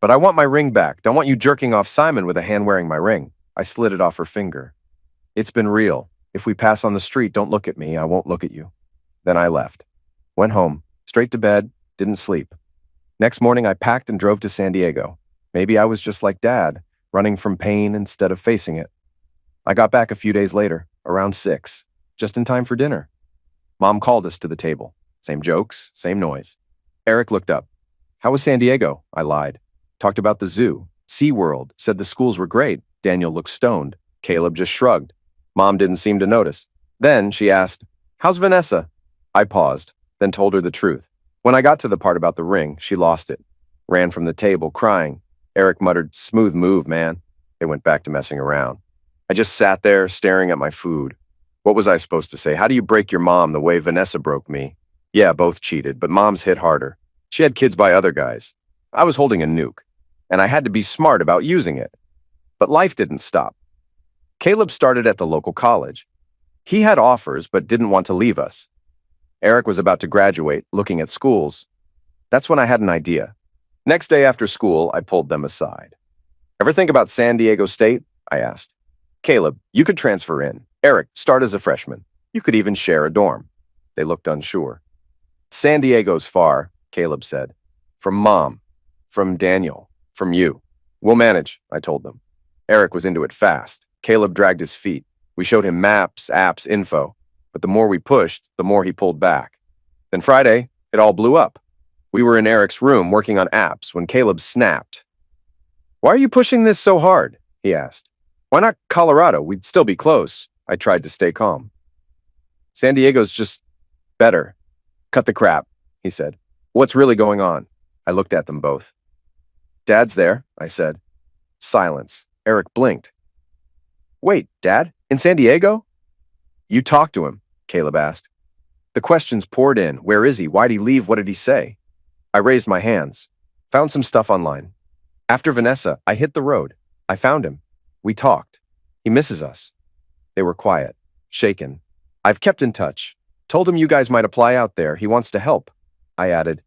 [SPEAKER 1] But I want my ring back. Don't want you jerking off Simon with a hand wearing my ring. I slid it off her finger. It's been real. If we pass on the street, don't look at me. I won't look at you. Then I left. Went home. Straight to bed. Didn't sleep. Next morning, I packed and drove to San Diego. Maybe I was just like Dad, running from pain instead of facing it. I got back a few days later, around 6, just in time for dinner. Mom called us to the table. Same jokes, same noise. Eric looked up. How was San Diego? I lied. Talked about the zoo, SeaWorld, said the schools were great. Daniel looked stoned. Caleb just shrugged. Mom didn't seem to notice. Then she asked, How's Vanessa? I paused, then told her the truth. When I got to the part about the ring, she lost it. Ran from the table, crying. Eric muttered, Smooth move, man. They went back to messing around. I just sat there, staring at my food. What was I supposed to say? How do you break your mom the way Vanessa broke me? Yeah, both cheated, but Mom's hit harder. She had kids by other guys. I was holding a nuke, and I had to be smart about using it. But life didn't stop. Caleb started at the local college. He had offers, but didn't want to leave us. Eric was about to graduate, looking at schools. That's when I had an idea. Next day after school, I pulled them aside. Ever think about San Diego State? I asked. Caleb, you could transfer in. Eric, start as a freshman. You could even share a dorm. They looked unsure. San Diego's far, Caleb said. From Mom, from Daniel, from you. We'll manage, I told them. Eric was into it fast. Caleb dragged his feet. We showed him maps, apps, info. But the more we pushed, the more he pulled back. Then Friday, it all blew up. We were in Eric's room working on apps when Caleb snapped. Why are you pushing this so hard? He asked. Why not Colorado? We'd still be close. I tried to stay calm. San Diego's just better. Cut the crap, he said. What's really going on? I looked at them both. Dad's there, I said. Silence. Eric blinked. Wait, Dad? In San Diego? You talked to him, Caleb asked. The questions poured in. Where is he? Why'd he leave? What did he say? I raised my hands. Found some stuff online. After Vanessa, I hit the road. I found him. We talked. He misses us. They were quiet, shaken. I've kept in touch. Told him you guys might apply out there. He wants to help. I added,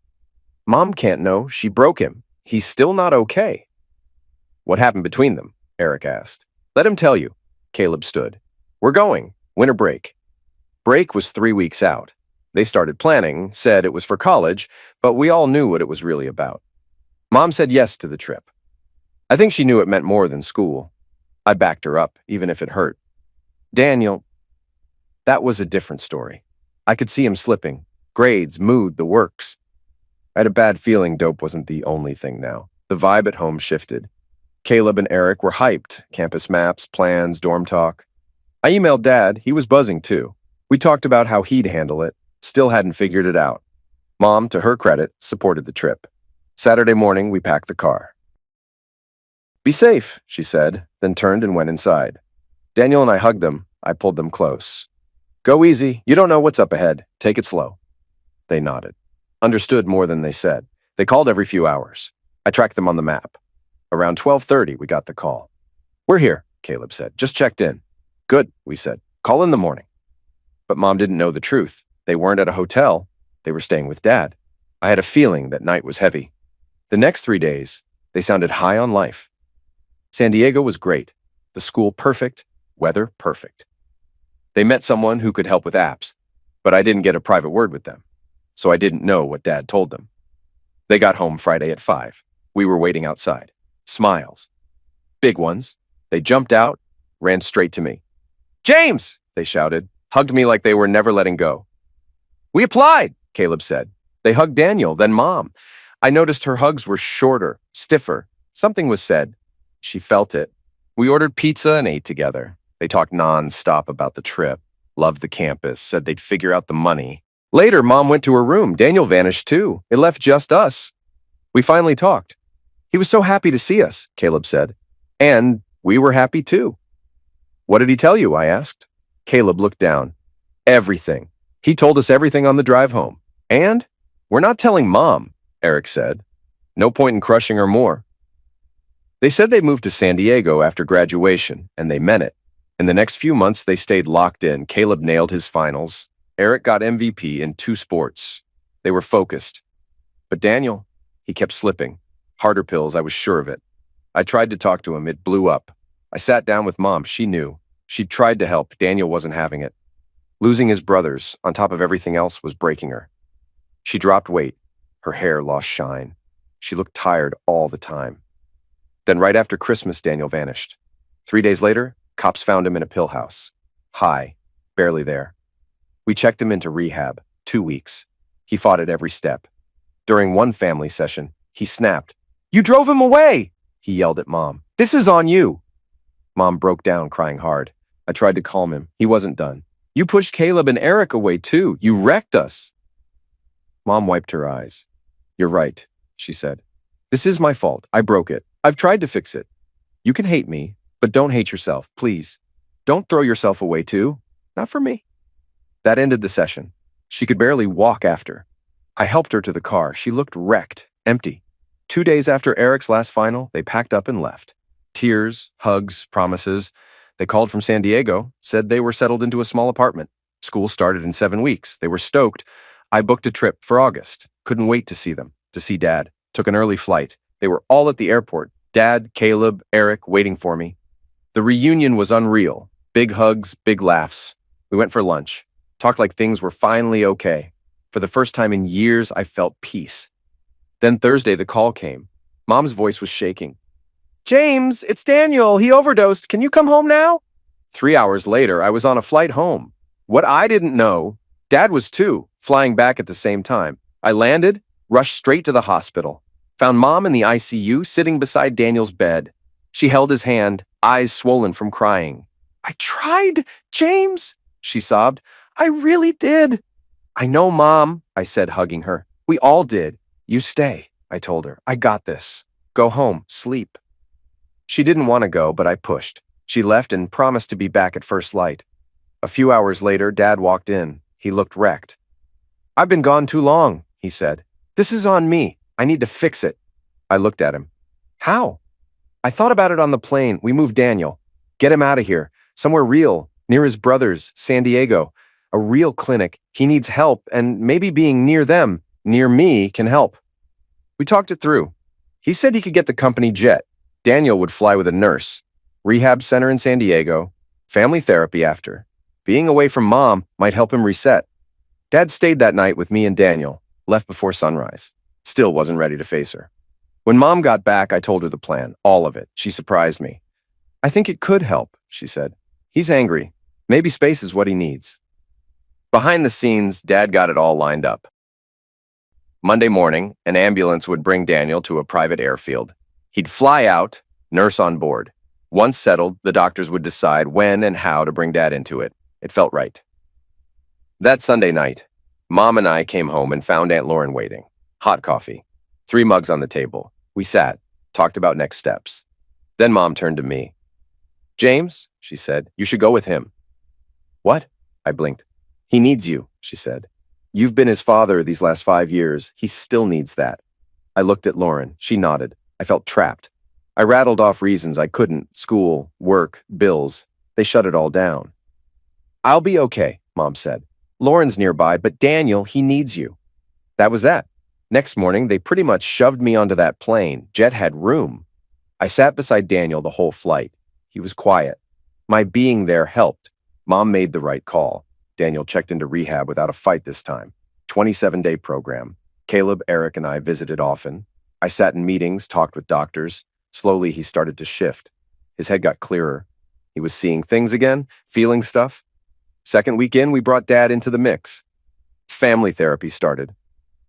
[SPEAKER 1] Mom can't know. She broke him. He's still not okay. What happened between them? Eric asked. Let him tell you. Caleb stood. We're going. Winter break. Break was 3 weeks out. They started planning, said it was for college, but we all knew what it was really about. Mom said yes to the trip. I think she knew it meant more than school. I backed her up, even if it hurt. Daniel, that was a different story. I could see him slipping. Grades, mood, the works. I had a bad feeling dope wasn't the only thing now. The vibe at home shifted. Caleb and Eric were hyped. Campus maps, plans, dorm talk. I emailed Dad. He was buzzing too. We talked about how he'd handle it. Still hadn't figured it out. Mom, to her credit, supported the trip. Saturday morning, we packed the car. Be safe, she said, then turned and went inside. Daniel and I hugged them. I pulled them close. Go easy. You don't know what's up ahead. Take it slow. They nodded. Understood more than they said. They called every few hours. I tracked them on the map. Around 12:30, we got the call. We're here, Caleb said. Just checked in. Good, we said. Call in the morning. But Mom didn't know the truth. They weren't at a hotel. They were staying with Dad. I had a feeling that night was heavy. The next 3 days, they sounded high on life. San Diego was great. The school perfect. Weather perfect. They met someone who could help with apps, but I didn't get a private word with them, so I didn't know what Dad told them. They got home Friday at 5. We were waiting outside. Smiles. Big ones. They jumped out, ran straight to me. James, they shouted, hugged me like they were never letting go. We applied, Caleb said. They hugged Daniel, then Mom. I noticed her hugs were shorter, stiffer. Something was said. She felt it. We ordered pizza and ate together. They talked non-stop about the trip, loved the campus, said they'd figure out the money. Later, Mom went to her room. Daniel vanished too. It left just us. We finally talked. He was so happy to see us, Caleb said. And we were happy too. What did he tell you? I asked. Caleb looked down. Everything. He told us everything on the drive home. And we're not telling Mom, Eric said. No point in crushing her more. They said they moved to San Diego after graduation, and they meant it. In the next few months, they stayed locked in. Caleb nailed his finals. Eric got MVP in 2 sports. They were focused. But Daniel, he kept slipping. Harder pills, I was sure of it. I tried to talk to him. It blew up. I sat down with Mom. She knew. She'd tried to help. Daniel wasn't having it. Losing his brothers, on top of everything else, was breaking her. She dropped weight. Her hair lost shine. She looked tired all the time. Then right after Christmas, Daniel vanished. 3 days later, cops found him in a pill house. High, barely there. We checked him into rehab, 2 weeks. He fought at every step. During one family session, he snapped. You drove him away, he yelled at Mom. This is on you. Mom broke down, crying hard. I tried to calm him. He wasn't done. You pushed Caleb and Eric away too. You wrecked us. Mom wiped her eyes. You're right, she said. This is my fault. I broke it. I've tried to fix it. You can hate me, but don't hate yourself, please. Don't throw yourself away too. Not for me. That ended the session. She could barely walk after. I helped her to the car. She looked wrecked, empty. 2 days after Eric's last final, they packed up and left. Tears, hugs, promises. They called from San Diego, said they were settled into a small apartment. School started in 7 weeks. They were stoked. I booked a trip for August. Couldn't wait to see them, to see Dad. Took an early flight. They were all at the airport. Dad, Caleb, Eric waiting for me. The reunion was unreal. Big hugs, big laughs. We went for lunch. Talked like things were finally okay. For the first time in years, I felt peace. Then Thursday, the call came. Mom's voice was shaking. James, it's Daniel. He overdosed. Can you come home now? 3 hours later, I was on a flight home. What I didn't know, Dad was too, flying back at the same time. I landed, rushed straight to the hospital. Found Mom in the ICU, sitting beside Daniel's bed. She held his hand, eyes swollen from crying. I tried, James, she sobbed. I really did. I know, Mom, I said, hugging her. We all did. You stay, I told her. I got this. Go home, sleep. She didn't want to go, but I pushed. She left and promised to be back at first light. A few hours later, Dad walked in. He looked wrecked. I've been gone too long, he said. This is on me. I need to fix it. I looked at him. How? I thought about it on the plane. We moved Daniel. Get him out of here. Somewhere real, near his brothers, San Diego. A real clinic. He needs help, and maybe being near them, near me, can help. We talked it through. He said he could get the company jet. Daniel would fly with a nurse. Rehab center in San Diego. Family therapy after. Being away from Mom might help him reset. Dad stayed that night with me and Daniel, left before sunrise. Still wasn't ready to face her. When Mom got back, I told her the plan, all of it. She surprised me. I think it could help, she said. He's angry. Maybe space is what he needs. Behind the scenes, Dad got it all lined up. Monday morning, an ambulance would bring Daniel to a private airfield. He'd fly out, nurse on board. Once settled, the doctors would decide when and how to bring Dad into it. It felt right. That Sunday night, Mom and I came home and found Aunt Lauren waiting. Hot coffee. 3 mugs on the table. We sat, talked about next steps. Then Mom turned to me. James, she said, you should go with him. What? I blinked. He needs you, she said. You've been his father these last 5 years. He still needs that. I looked at Lauren. She nodded. I felt trapped. I rattled off reasons I couldn't: school, work, bills. They shut it all down. I'll be okay, Mom said. Lauren's nearby, but Daniel, he needs you. That was that. Next morning, they pretty much shoved me onto that plane. Jet had room. I sat beside Daniel the whole flight. He was quiet. My being there helped. Mom made the right call. Daniel checked into rehab without a fight this time. 27-day program. Caleb, Eric, and I visited often. I sat in meetings, talked with doctors. Slowly, he started to shift. His head got clearer. He was seeing things again, feeling stuff. Second week in, we brought Dad into the mix. Family therapy started.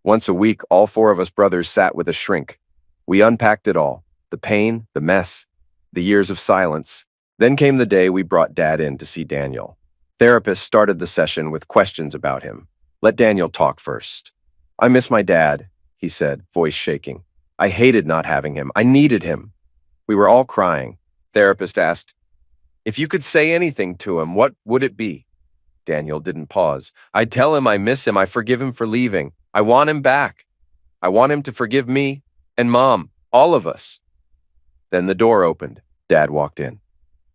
[SPEAKER 1] Once a week, all 4 of us brothers sat with a shrink. We unpacked it all: the pain, the mess, the years of silence. Then came the day we brought Dad in to see Daniel. Therapist started the session with questions about him. Let Daniel talk first. I miss my dad, he said, voice shaking. I hated not having him. I needed him. We were all crying. Therapist asked, if you could say anything to him, what would it be? Daniel didn't pause. I'd tell him I miss him. I forgive him for leaving. I want him back. I want him to forgive me and Mom, all of us. Then the door opened. Dad walked in.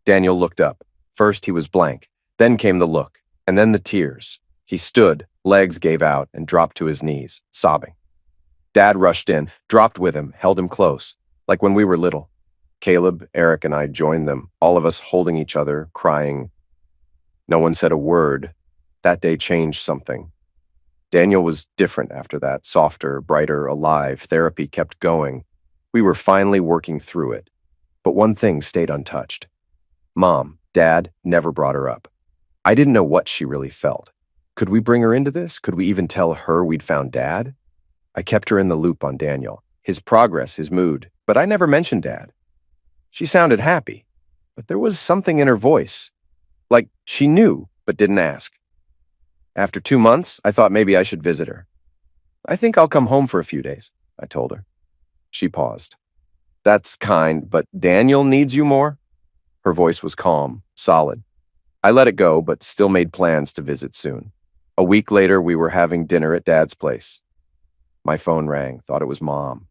[SPEAKER 1] Daniel looked up. First he was blank. Then came the look, and then the tears. He stood, legs gave out, and dropped to his knees, sobbing. Dad rushed in, dropped with him, held him close, like when we were little. Caleb, Eric, and I joined them, all of us holding each other, crying. No one said a word. That day changed something. Daniel was different after that, softer, brighter, alive. Therapy kept going. We were finally working through it. But one thing stayed untouched. Mom, Dad never brought her up. I didn't know what she really felt. Could we bring her into this? Could we even tell her we'd found Dad? I kept her in the loop on Daniel, his progress, his mood, but I never mentioned Dad. She sounded happy, but there was something in her voice. Like she knew, but didn't ask. After 2 months, I thought maybe I should visit her. I think I'll come home for a few days, I told her. She paused. That's kind, but Daniel needs you more? Her voice was calm, solid. I let it go, but still made plans to visit soon. A week later, we were having dinner at Dad's place. My phone rang, thought it was Mom.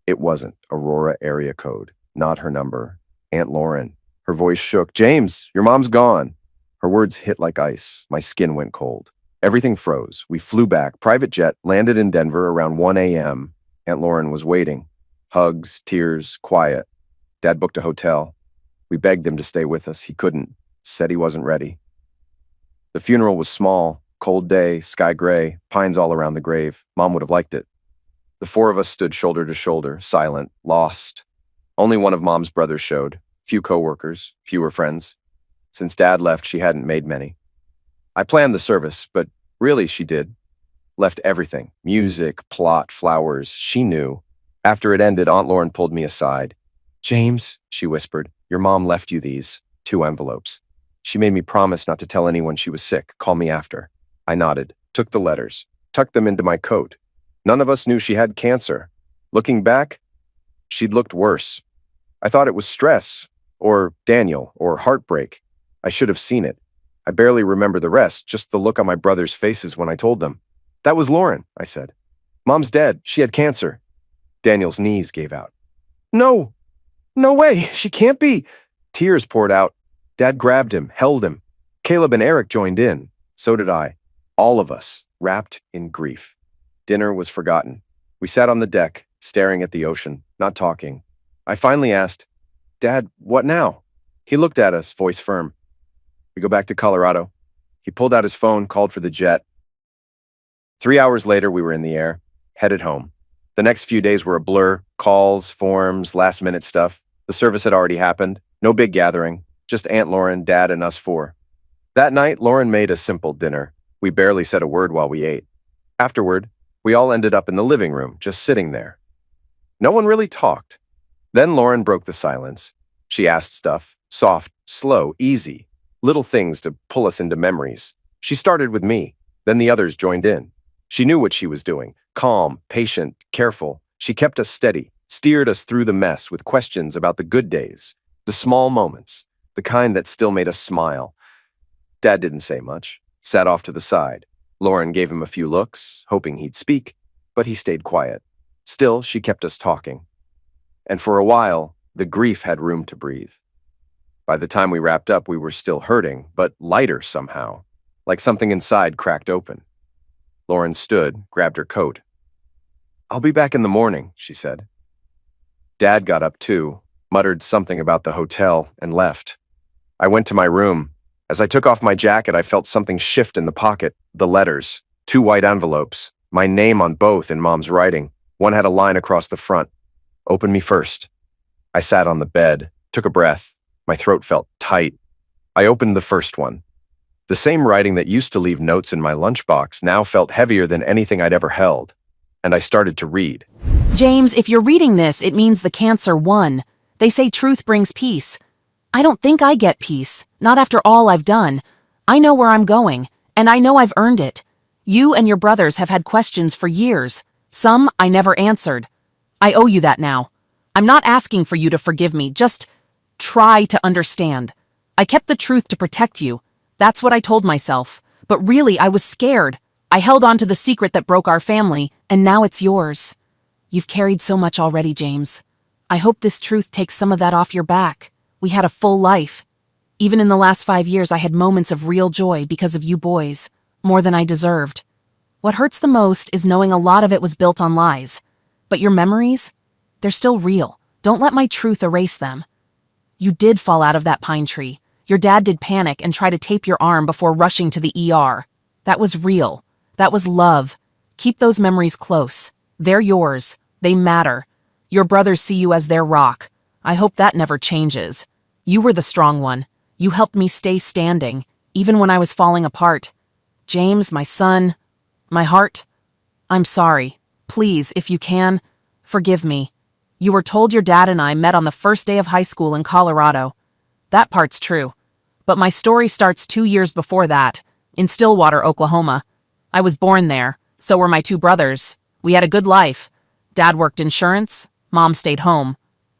[SPEAKER 1] It wasn't. Aurora area code, not her number. Aunt Lauren. Her voice shook. James, your mom's gone. Her words hit like ice. My skin went cold. Everything froze. We flew back. Private jet, landed in Denver around 1 a.m. Aunt Lauren was waiting. Hugs, tears, quiet. Dad booked a hotel. We begged him to stay with us. He couldn't. Said he wasn't ready. The funeral was small, cold day, sky gray, pines all around the grave. Mom would have liked it. The 4 of us stood shoulder to shoulder, silent, lost. Only one of Mom's brothers showed. Few coworkers, fewer friends. Since Dad left, she hadn't made many. I planned the service, but really she did. Left everything. Music, plot, flowers. She knew. After it ended, Aunt Lauren pulled me aside. James, she whispered, your mom left you these 2 envelopes. She made me promise not to tell anyone she was sick. Call me after. I nodded, took the letters, tucked them into my coat. None of us knew she had cancer. Looking back, she'd looked worse. I thought it was stress, or Daniel, or heartbreak. I should have seen it. I barely remember the rest, just the look on my brothers' faces when I told them. That was Lauren, I said. Mom's dead. She had cancer. Daniel's knees gave out. No! No way! She can't be! Tears poured out. Dad grabbed him, held him. Caleb and Eric joined in. So did I. All of us, wrapped in grief. Dinner was forgotten. We sat on the deck, staring at the ocean, not talking. I finally asked, Dad, what now? He looked at us, voice firm. We go back to Colorado. He pulled out his phone, called for the jet. 3 hours later, we were in the air, headed home. The next few days were a blur, calls, forms, last-minute stuff. The service had already happened. No big gathering, just Aunt Lauren, Dad, and us 4. That night, Lauren made a simple dinner. We barely said a word while we ate. Afterward, we all ended up in the living room, just sitting there. No one really talked. Then Lauren broke the silence. She asked stuff, soft, slow, easy, little things to pull us into memories. She started with me, then the others joined in. She knew what she was doing, calm, patient, careful. She kept us steady, steered us through the mess with questions about the good days, The small moments, the kind that still made us smile. Dad didn't say much, sat off to the side. Lauren gave him a few looks, hoping he'd speak, but he stayed quiet. Still, she kept us talking. And for a while, the grief had room to breathe. By the time we wrapped up, we were still hurting, but lighter somehow, like something inside cracked open. Lauren stood, grabbed her coat. "I'll be back in the morning," she said. Dad got up too, muttered something about the hotel, and left. I went to my room. As I took off my jacket, I felt something shift in the pocket. The letters, 2 white envelopes, my name on both in Mom's writing. One had a line across the front. "Open me first." I sat on the bed, took a breath. My throat felt tight. I opened the first one. The same writing that used to leave notes in my lunchbox now felt heavier than anything I'd ever held. And I started to read.
[SPEAKER 2] James, if you're reading this, it means the cancer won. They say truth brings peace. I don't think I get peace, not after all I've done. I know where I'm going, and I know I've earned it. You and your brothers have had questions for years. Some I never answered. I owe you that now. I'm not asking for you to forgive me, just try to understand. I kept the truth to protect you. That's what I told myself. But really, I was scared. I held on to the secret that broke our family, and now it's yours. You've carried so much already, James. I hope this truth takes some of that off your back. We had a full life. Even in the last 5 years, I had moments of real joy because of you boys, more than I deserved. What hurts the most is knowing a lot of it was built on lies. But your memories? They're still real. Don't let my truth erase them. You did fall out of that pine tree. Your dad did panic and try to tape your arm before rushing to the ER. That was real. That was love. Keep those memories close. They're yours. They matter. Your brothers see you as their rock. I hope that never changes. You were the strong one. You helped me stay standing, even when I was falling apart. James, my son, my heart, I'm sorry. Please, if you can, forgive me. You were told your dad and I met on the first day of high school in Colorado. That part's true. But my story starts 2 years before that, in Stillwater, Oklahoma. I was born there. So were my 2 brothers. We had a good life. Dad worked insurance. Mom stayed home.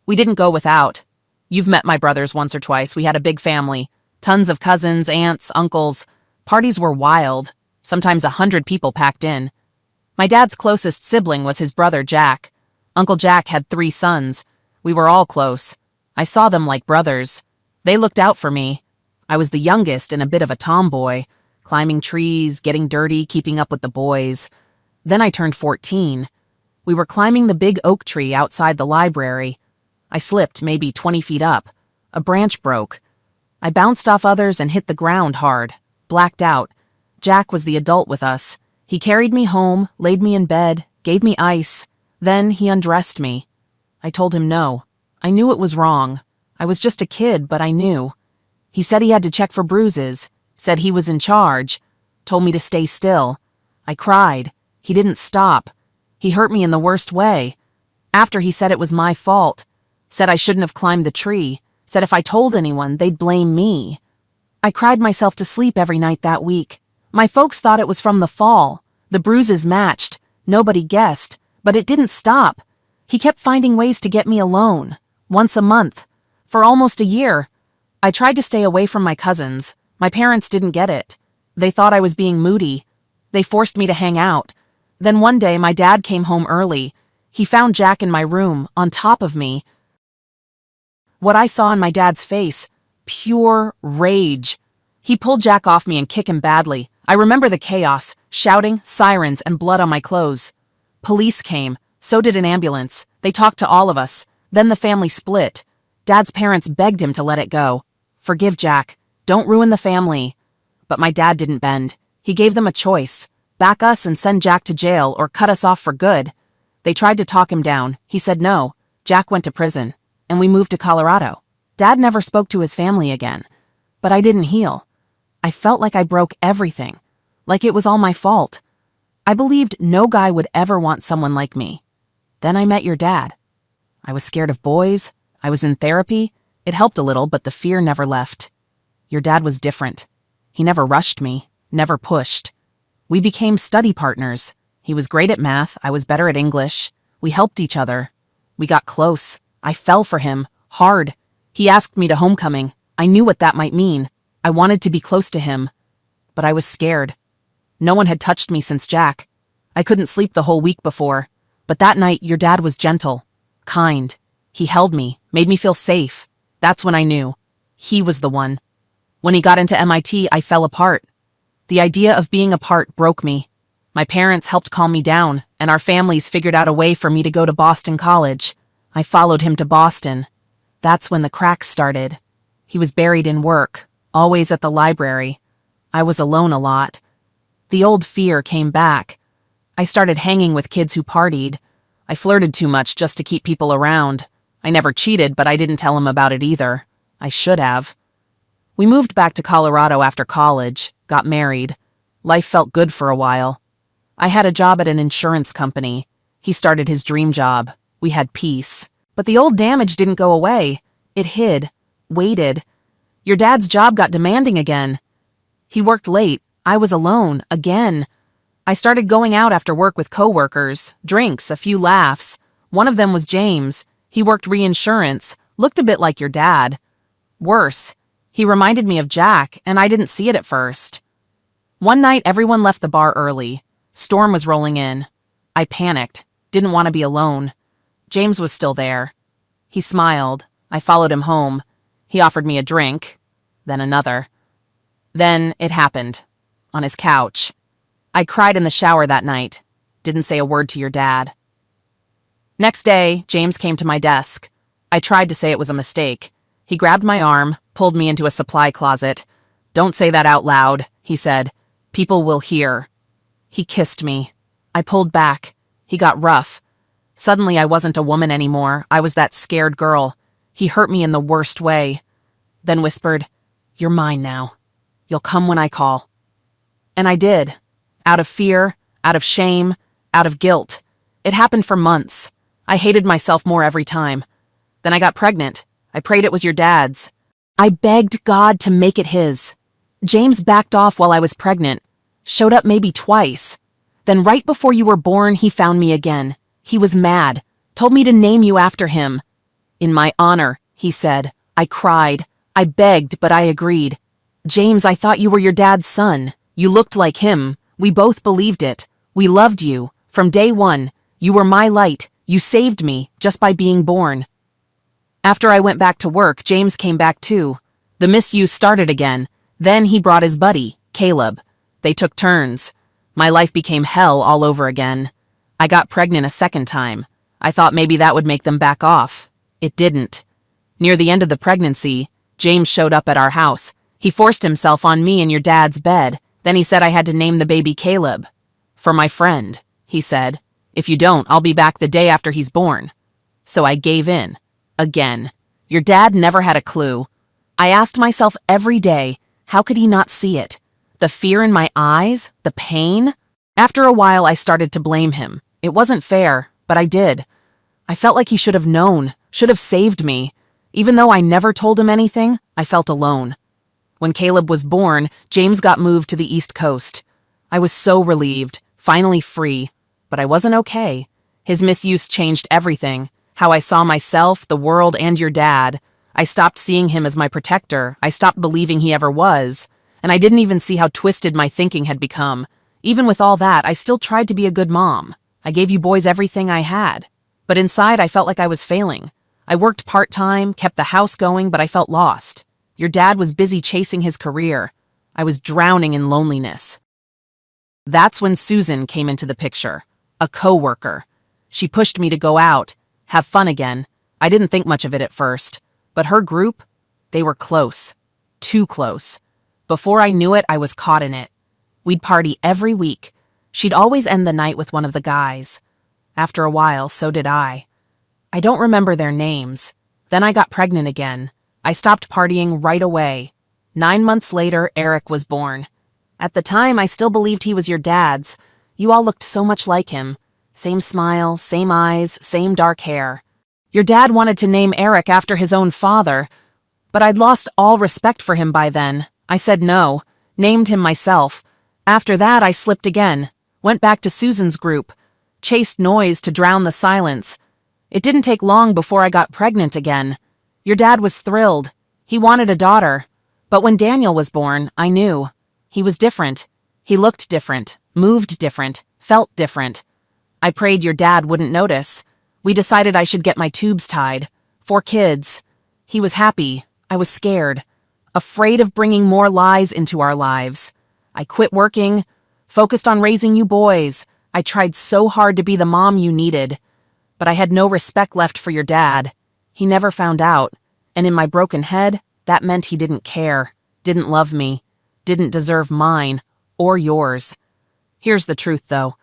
[SPEAKER 2] We didn't go without. You've met my brothers once or twice. We had a big family. Tons of cousins, aunts, uncles. Parties were wild. Sometimes 100 people packed in. My dad's closest sibling was his brother, Jack. Uncle Jack had 3 sons. We were all close. I saw them like brothers. They looked out for me. I was the youngest and a bit of a tomboy, climbing trees, getting dirty, keeping up with the boys. Then I turned 14. We were climbing the big oak tree outside the library. I slipped maybe 20 feet up. A branch broke. I bounced off others and hit the ground hard, blacked out. Jack was the adult with us. He carried me home, laid me in bed, gave me ice. Then he undressed me. I told him no. I knew it was wrong. I was just a kid, but I knew. He said he had to check for bruises, said he was in charge, told me to stay still. I cried. He didn't stop. He hurt me in the worst way. After he said it was my fault, said I shouldn't have climbed the tree, said if I told anyone, they'd blame me. I cried myself to sleep every night that week. My folks thought it was from the fall. The bruises matched. Nobody guessed. But it didn't stop. He kept finding ways to get me alone, once a month, for almost a year. I tried to stay away from my cousins. My parents didn't get it. They thought I was being moody. They forced me to hang out. Then one day, my dad came home early. He found Jack in my room, on top of me. What I saw in my dad's face, pure rage. He pulled Jack off me and kicked him badly. I remember the chaos, shouting, sirens, and blood on my clothes. Police came. So did an ambulance. They talked to all of us. Then the family split. Dad's parents begged him to let it go. Forgive Jack. Don't ruin the family. But my dad didn't bend. He gave them a choice. Back us and send Jack to jail or cut us off for good. They tried to talk him down. He said no. Jack went to prison. And we moved to Colorado. Dad never spoke to his family again. But I didn't heal. I felt like I broke everything. Like it was all my fault. I believed no guy would ever want someone like me. Then I met your dad. I was scared of boys. I was in therapy. It helped a little, but the fear never left. Your dad was different. He never rushed me, never pushed. We became study partners. He was great at math. I was better at English. We helped each other. We got close. I fell for him, hard. He asked me to homecoming. I knew what that might mean. I wanted to be close to him. But I was scared. No one had touched me since Jack. I couldn't sleep the whole week before. But that night, your dad was gentle, kind. He held me, made me feel safe. That's when I knew. He was the one. When he got into MIT, I fell apart. The idea of being apart broke me. My parents helped calm me down, and our families figured out a way for me to go to Boston College. I followed him to Boston. That's when the cracks started. He was buried in work, always at the library. I was alone a lot. The old fear came back. I started hanging with kids who partied. I flirted too much just to keep people around. I never cheated, but I didn't tell him about it either. I should have. We moved back to Colorado after college, got married. Life felt good for a while. I had a job at an insurance company. He started his dream job. We had peace. But the old damage didn't go away. It hid, waited. Your dad's job got demanding again. He worked late. I was alone, again. I started going out after work with coworkers, drinks, a few laughs. One of them was James. He worked reinsurance, looked a bit like your dad. Worse, he reminded me of Jack, and I didn't see it at first. One night, everyone left the bar early. Storm was rolling in. I panicked, didn't want to be alone. James was still there. He smiled. I followed him home. He offered me a drink, then another. Then it happened, on his couch. I cried in the shower that night. Didn't say a word to your dad. Next day, James came to my desk. I tried to say it was a mistake. He grabbed my arm, pulled me into a supply closet. "Don't say that out loud," he said. "People will hear." He kissed me. I pulled back. He got rough. Suddenly I wasn't a woman anymore. I was that scared girl. He hurt me in the worst way. Then whispered, "You're mine now. You'll come when I call." And I did. Out of fear, out of shame, out of guilt. It happened for months. I hated myself more every time. Then I got pregnant. I prayed it was your dad's. I begged God to make it his. James backed off while I was pregnant. Showed up maybe twice. Then right before you were born, he found me again. He was mad. Told me to name you after him. "In my honor," he said. I cried. I begged, but I agreed. "James, I thought you were your dad's son. You looked like him. We both believed it. We loved you. From day one. You were my light. You saved me, just by being born." After I went back to work, James came back too. The misuse started again. Then he brought his buddy, Caleb. They took turns. My life became hell all over again. I got pregnant a second time. I thought maybe that would make them back off. It didn't. Near the end of the pregnancy, James showed up at our house. He forced himself on me in your dad's bed. Then he said I had to name the baby Caleb. "For my friend," he said. "If you don't, I'll be back the day after he's born." So I gave in. Again. Your dad never had a clue. I asked myself every day, how could he not see it? The fear in my eyes? The pain? After a while, I started to blame him. It wasn't fair, but I did. I felt like he should have known, should have saved me. Even though I never told him anything, I felt alone. When Caleb was born, James got moved to the East Coast. I was so relieved, finally free. But I wasn't okay. His misuse changed everything. How I saw myself, the world, and your dad. I stopped seeing him as my protector. I stopped believing he ever was. And I didn't even see how twisted my thinking had become. Even with all that, I still tried to be a good mom. I gave you boys everything I had. But inside, I felt like I was failing. I worked part-time, kept the house going, but I felt lost. Your dad was busy chasing his career. I was drowning in loneliness. That's when Susan came into the picture. A coworker. She pushed me to go out, have fun again. I didn't think much of it at first. But her group, they were close. Too close. Before I knew it, I was caught in it. We'd party every week. She'd always end the night with one of the guys. After a while, so did I. I don't remember their names. Then I got pregnant again. I stopped partying right away. 9 months later, Eric was born. At the time, I still believed he was your dad's. You all looked so much like him. Same smile, same eyes, same dark hair. Your dad wanted to name Eric after his own father, but I'd lost all respect for him by then. I said no, named him myself. After that, I slipped again, went back to Susan's group, chased noise to drown the silence. It didn't take long before I got pregnant again. Your dad was thrilled. He wanted a daughter. But when Daniel was born, I knew. He was different. He looked different, moved different, felt different. I prayed your dad wouldn't notice. We decided I should get my tubes tied. 4 kids. He was happy. I was scared. Afraid of bringing more lies into our lives. I quit working, focused on raising you boys. I tried so hard to be the mom you needed. But I had no respect left for your dad. He never found out. And in my broken head, that meant he didn't care, didn't love me, didn't deserve mine, or yours. Here's the truth, though.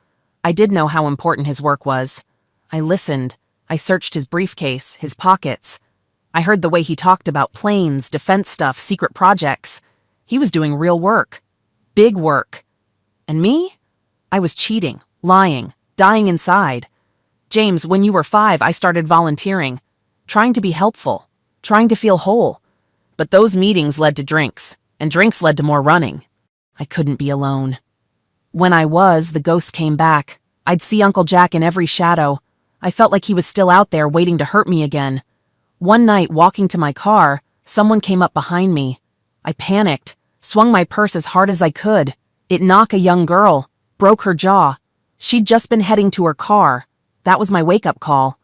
[SPEAKER 2] I did know how important his work was. I listened. I searched his briefcase, his pockets. I heard the way he talked about planes, defense stuff, secret projects. He was doing real work. Big work. And me? I was cheating, lying, dying inside. James, when you were 5, I started volunteering, trying to be helpful, trying to feel whole. But those meetings led to drinks, and drinks led to more running. I couldn't be alone. When I was, the ghost came back. I'd see Uncle Jack in every shadow. I felt like he was still out there waiting to hurt me again. One night, walking to my car, someone came up behind me. I panicked, swung my purse as hard as I could. It knocked a young girl, broke her jaw. She'd just been heading to her car. That was my wake-up call.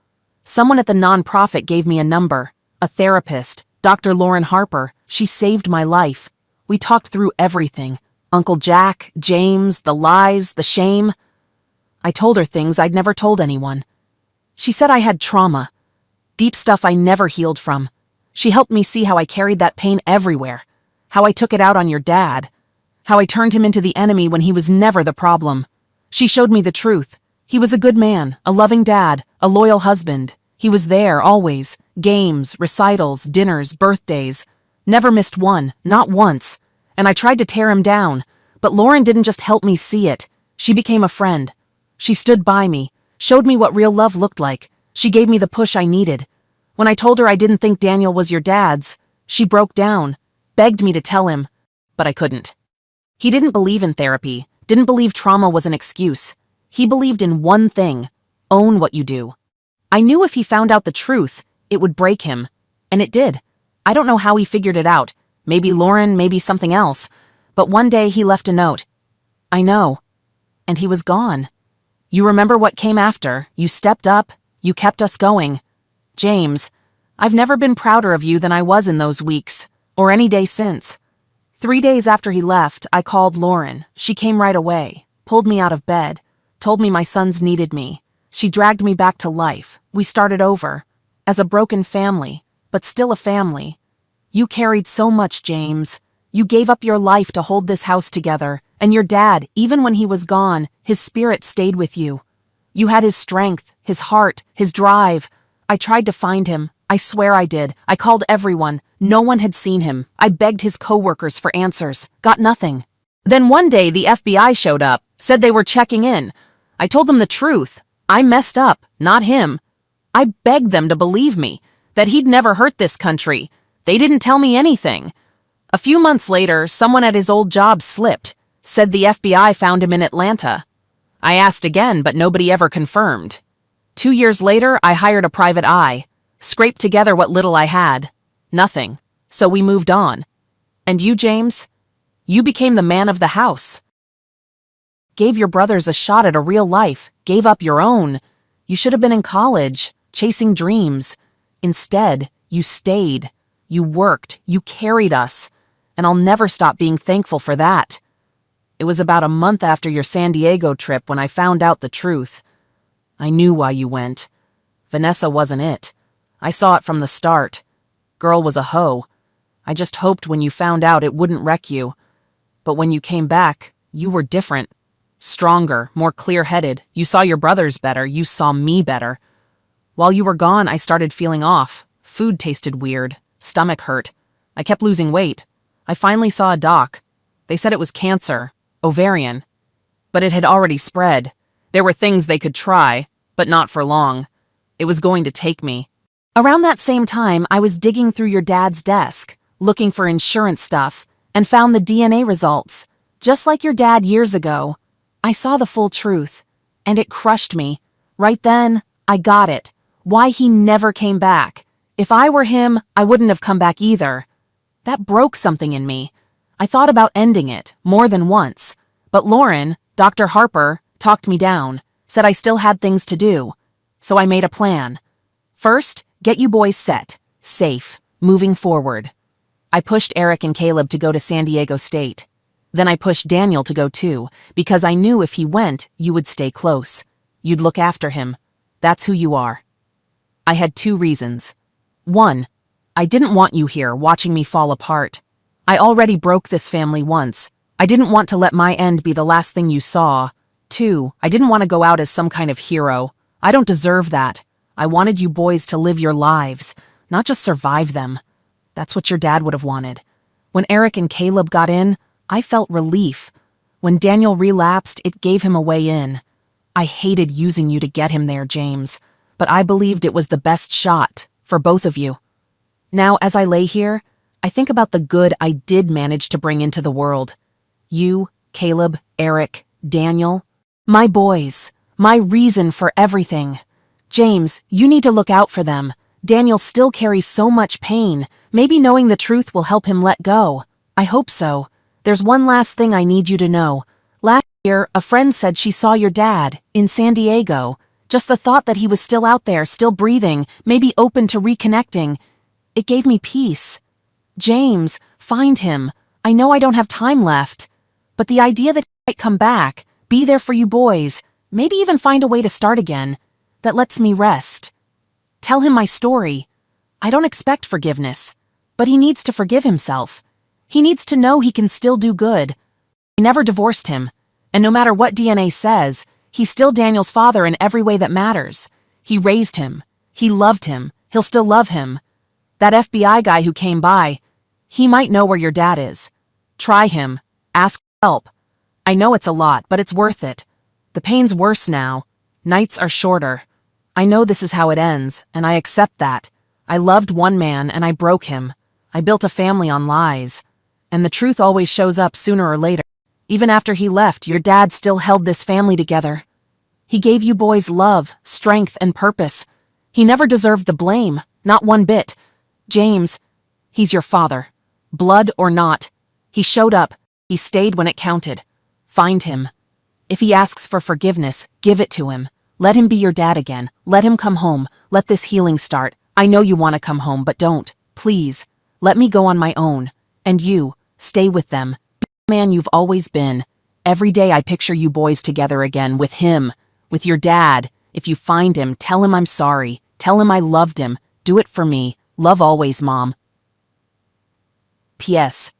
[SPEAKER 2] Someone at the nonprofit gave me a number. A therapist, Dr. Lauren Harper. She saved my life. We talked through everything. Uncle Jack, James, the lies, the shame. I told her things I'd never told anyone. She said I had trauma. Deep stuff I never healed from. She helped me see how I carried that pain everywhere. How I took it out on your dad. How I turned him into the enemy when he was never the problem. She showed me the truth. He was a good man, a loving dad, a loyal husband. He was there, always. Games, recitals, dinners, birthdays. Never missed one, not once. And I tried to tear him down. But Lauren didn't just help me see it. She became a friend. She stood by me, showed me what real love looked like. She gave me the push I needed. When I told her I didn't think Daniel was your dad's, she broke down, begged me to tell him, but I couldn't. He didn't believe in therapy, didn't believe trauma was an excuse. He believed in one thing: own what you do. I knew if he found out the truth, it would break him. And it did. I don't know how he figured it out. Maybe Lauren, maybe something else. But one day he left a note. I know. And he was gone. You remember what came after. You stepped up. You kept us going. James, I've never been prouder of you than I was in those weeks, or any day since. 3 days after he left, I called Lauren. She came right away, pulled me out of bed, told me my sons needed me. She dragged me back to life. We started over. As a broken family, but still a family. You carried so much, James. You gave up your life to hold this house together, and your dad, even when he was gone, his spirit stayed with you. You had his strength, his heart, his drive. I tried to find him. I swear I did. I called everyone. No one had seen him. I begged his coworkers for answers. Got nothing. Then one day the FBI showed up, said they were checking in. I told them the truth. I messed up, not him. I begged them to believe me, that he'd never hurt this country. They didn't tell me anything. A few months later, someone at his old job slipped, said the FBI found him in Atlanta. I asked again, but nobody ever confirmed. 2 years later, I hired a private eye, scraped together what little I had. Nothing. So we moved on. And you, James? You became the man of the house. Gave your brothers a shot at a real life, gave up your own. You should have been in college, chasing dreams. Instead, you stayed. You worked. You carried us. And I'll never stop being thankful for that. It was about a month after your San Diego trip when I found out the truth. I knew why you went. Vanessa wasn't it. I saw it from the start. Girl was a hoe. I just hoped when you found out it wouldn't wreck you. But when you came back, you were different. Stronger, more clear-headed. You saw your brothers better. You saw me better. While you were gone, I started feeling off. Food tasted weird. Stomach hurt. I kept losing weight. I finally saw a doc. They said it was cancer. Ovarian. But it had already spread. There were things they could try, but not for long. It was going to take me. Around that same time, I was digging through your dad's desk, looking for insurance stuff, and found the DNA results. Just like your dad years ago. I saw the full truth, and it crushed me. Right then, I got it. Why he never came back. If I were him, I wouldn't have come back either. That broke something in me. I thought about ending it, more than once. But Lauren, Dr. Harper, talked me down, said I still had things to do. So I made a plan. First, get you boys set, safe, moving forward. I pushed Eric and Caleb to go to San Diego State. Then I pushed Daniel to go too, because I knew if he went, you would stay close. You'd look after him. That's who you are. I had 2 reasons. 1, I didn't want you here watching me fall apart. I already broke this family once. I didn't want to let my end be the last thing you saw. 2, I didn't want to go out as some kind of hero. I don't deserve that. I wanted you boys to live your lives, not just survive them. That's what your dad would have wanted. When Eric and Caleb got in, I felt relief. When Daniel relapsed, it gave him a way in. I hated using you to get him there, James, but I believed it was the best shot for both of you. Now, as I lay here, I think about the good I did manage to bring into the world. You, Caleb, Eric, Daniel, my boys, my reason for everything. James, you need to look out for them. Daniel still carries so much pain. Maybe knowing the truth will help him let go. I hope so. There's one last thing I need you to know. Last year, a friend said she saw your dad in San Diego. Just the thought that he was still out there, still breathing, maybe open to reconnecting. It gave me peace. James, find him. I know I don't have time left. But the idea that he might come back, be there for you boys, maybe even find a way to start again, that lets me rest. Tell him my story. I don't expect forgiveness, but he needs to forgive himself. He needs to know he can still do good. I never divorced him, and no matter what DNA says, he's still Daniel's father in every way that matters. He raised him. He loved him. He'll still love him. That FBI guy who came by, he might know where your dad is. Try him. Ask for help. I know it's a lot, but it's worth it. The pain's worse now. Nights are shorter. I know this is how it ends, and I accept that. I loved one man, and I broke him. I built a family on lies. And the truth always shows up sooner or later. Even after he left, your dad still held this family together. He gave you boys love, strength, and purpose. He never deserved the blame, not one bit. James, he's your father. Blood or not. He showed up. He stayed when it counted. Find him. If he asks for forgiveness, give it to him. Let him be your dad again. Let him come home. Let this healing start. I know you want to come home, but don't. Please. Let me go on my own. And you, stay with them. Be the man you've always been. Every day I picture you boys together again, with him, with your dad. If you find him, tell him I'm sorry. Tell him I loved him. Do it for me. Love always, Mom. P.S.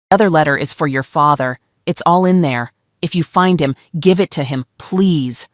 [SPEAKER 2] The other letter is for your father. It's all in there. If you find him, give it to him, please.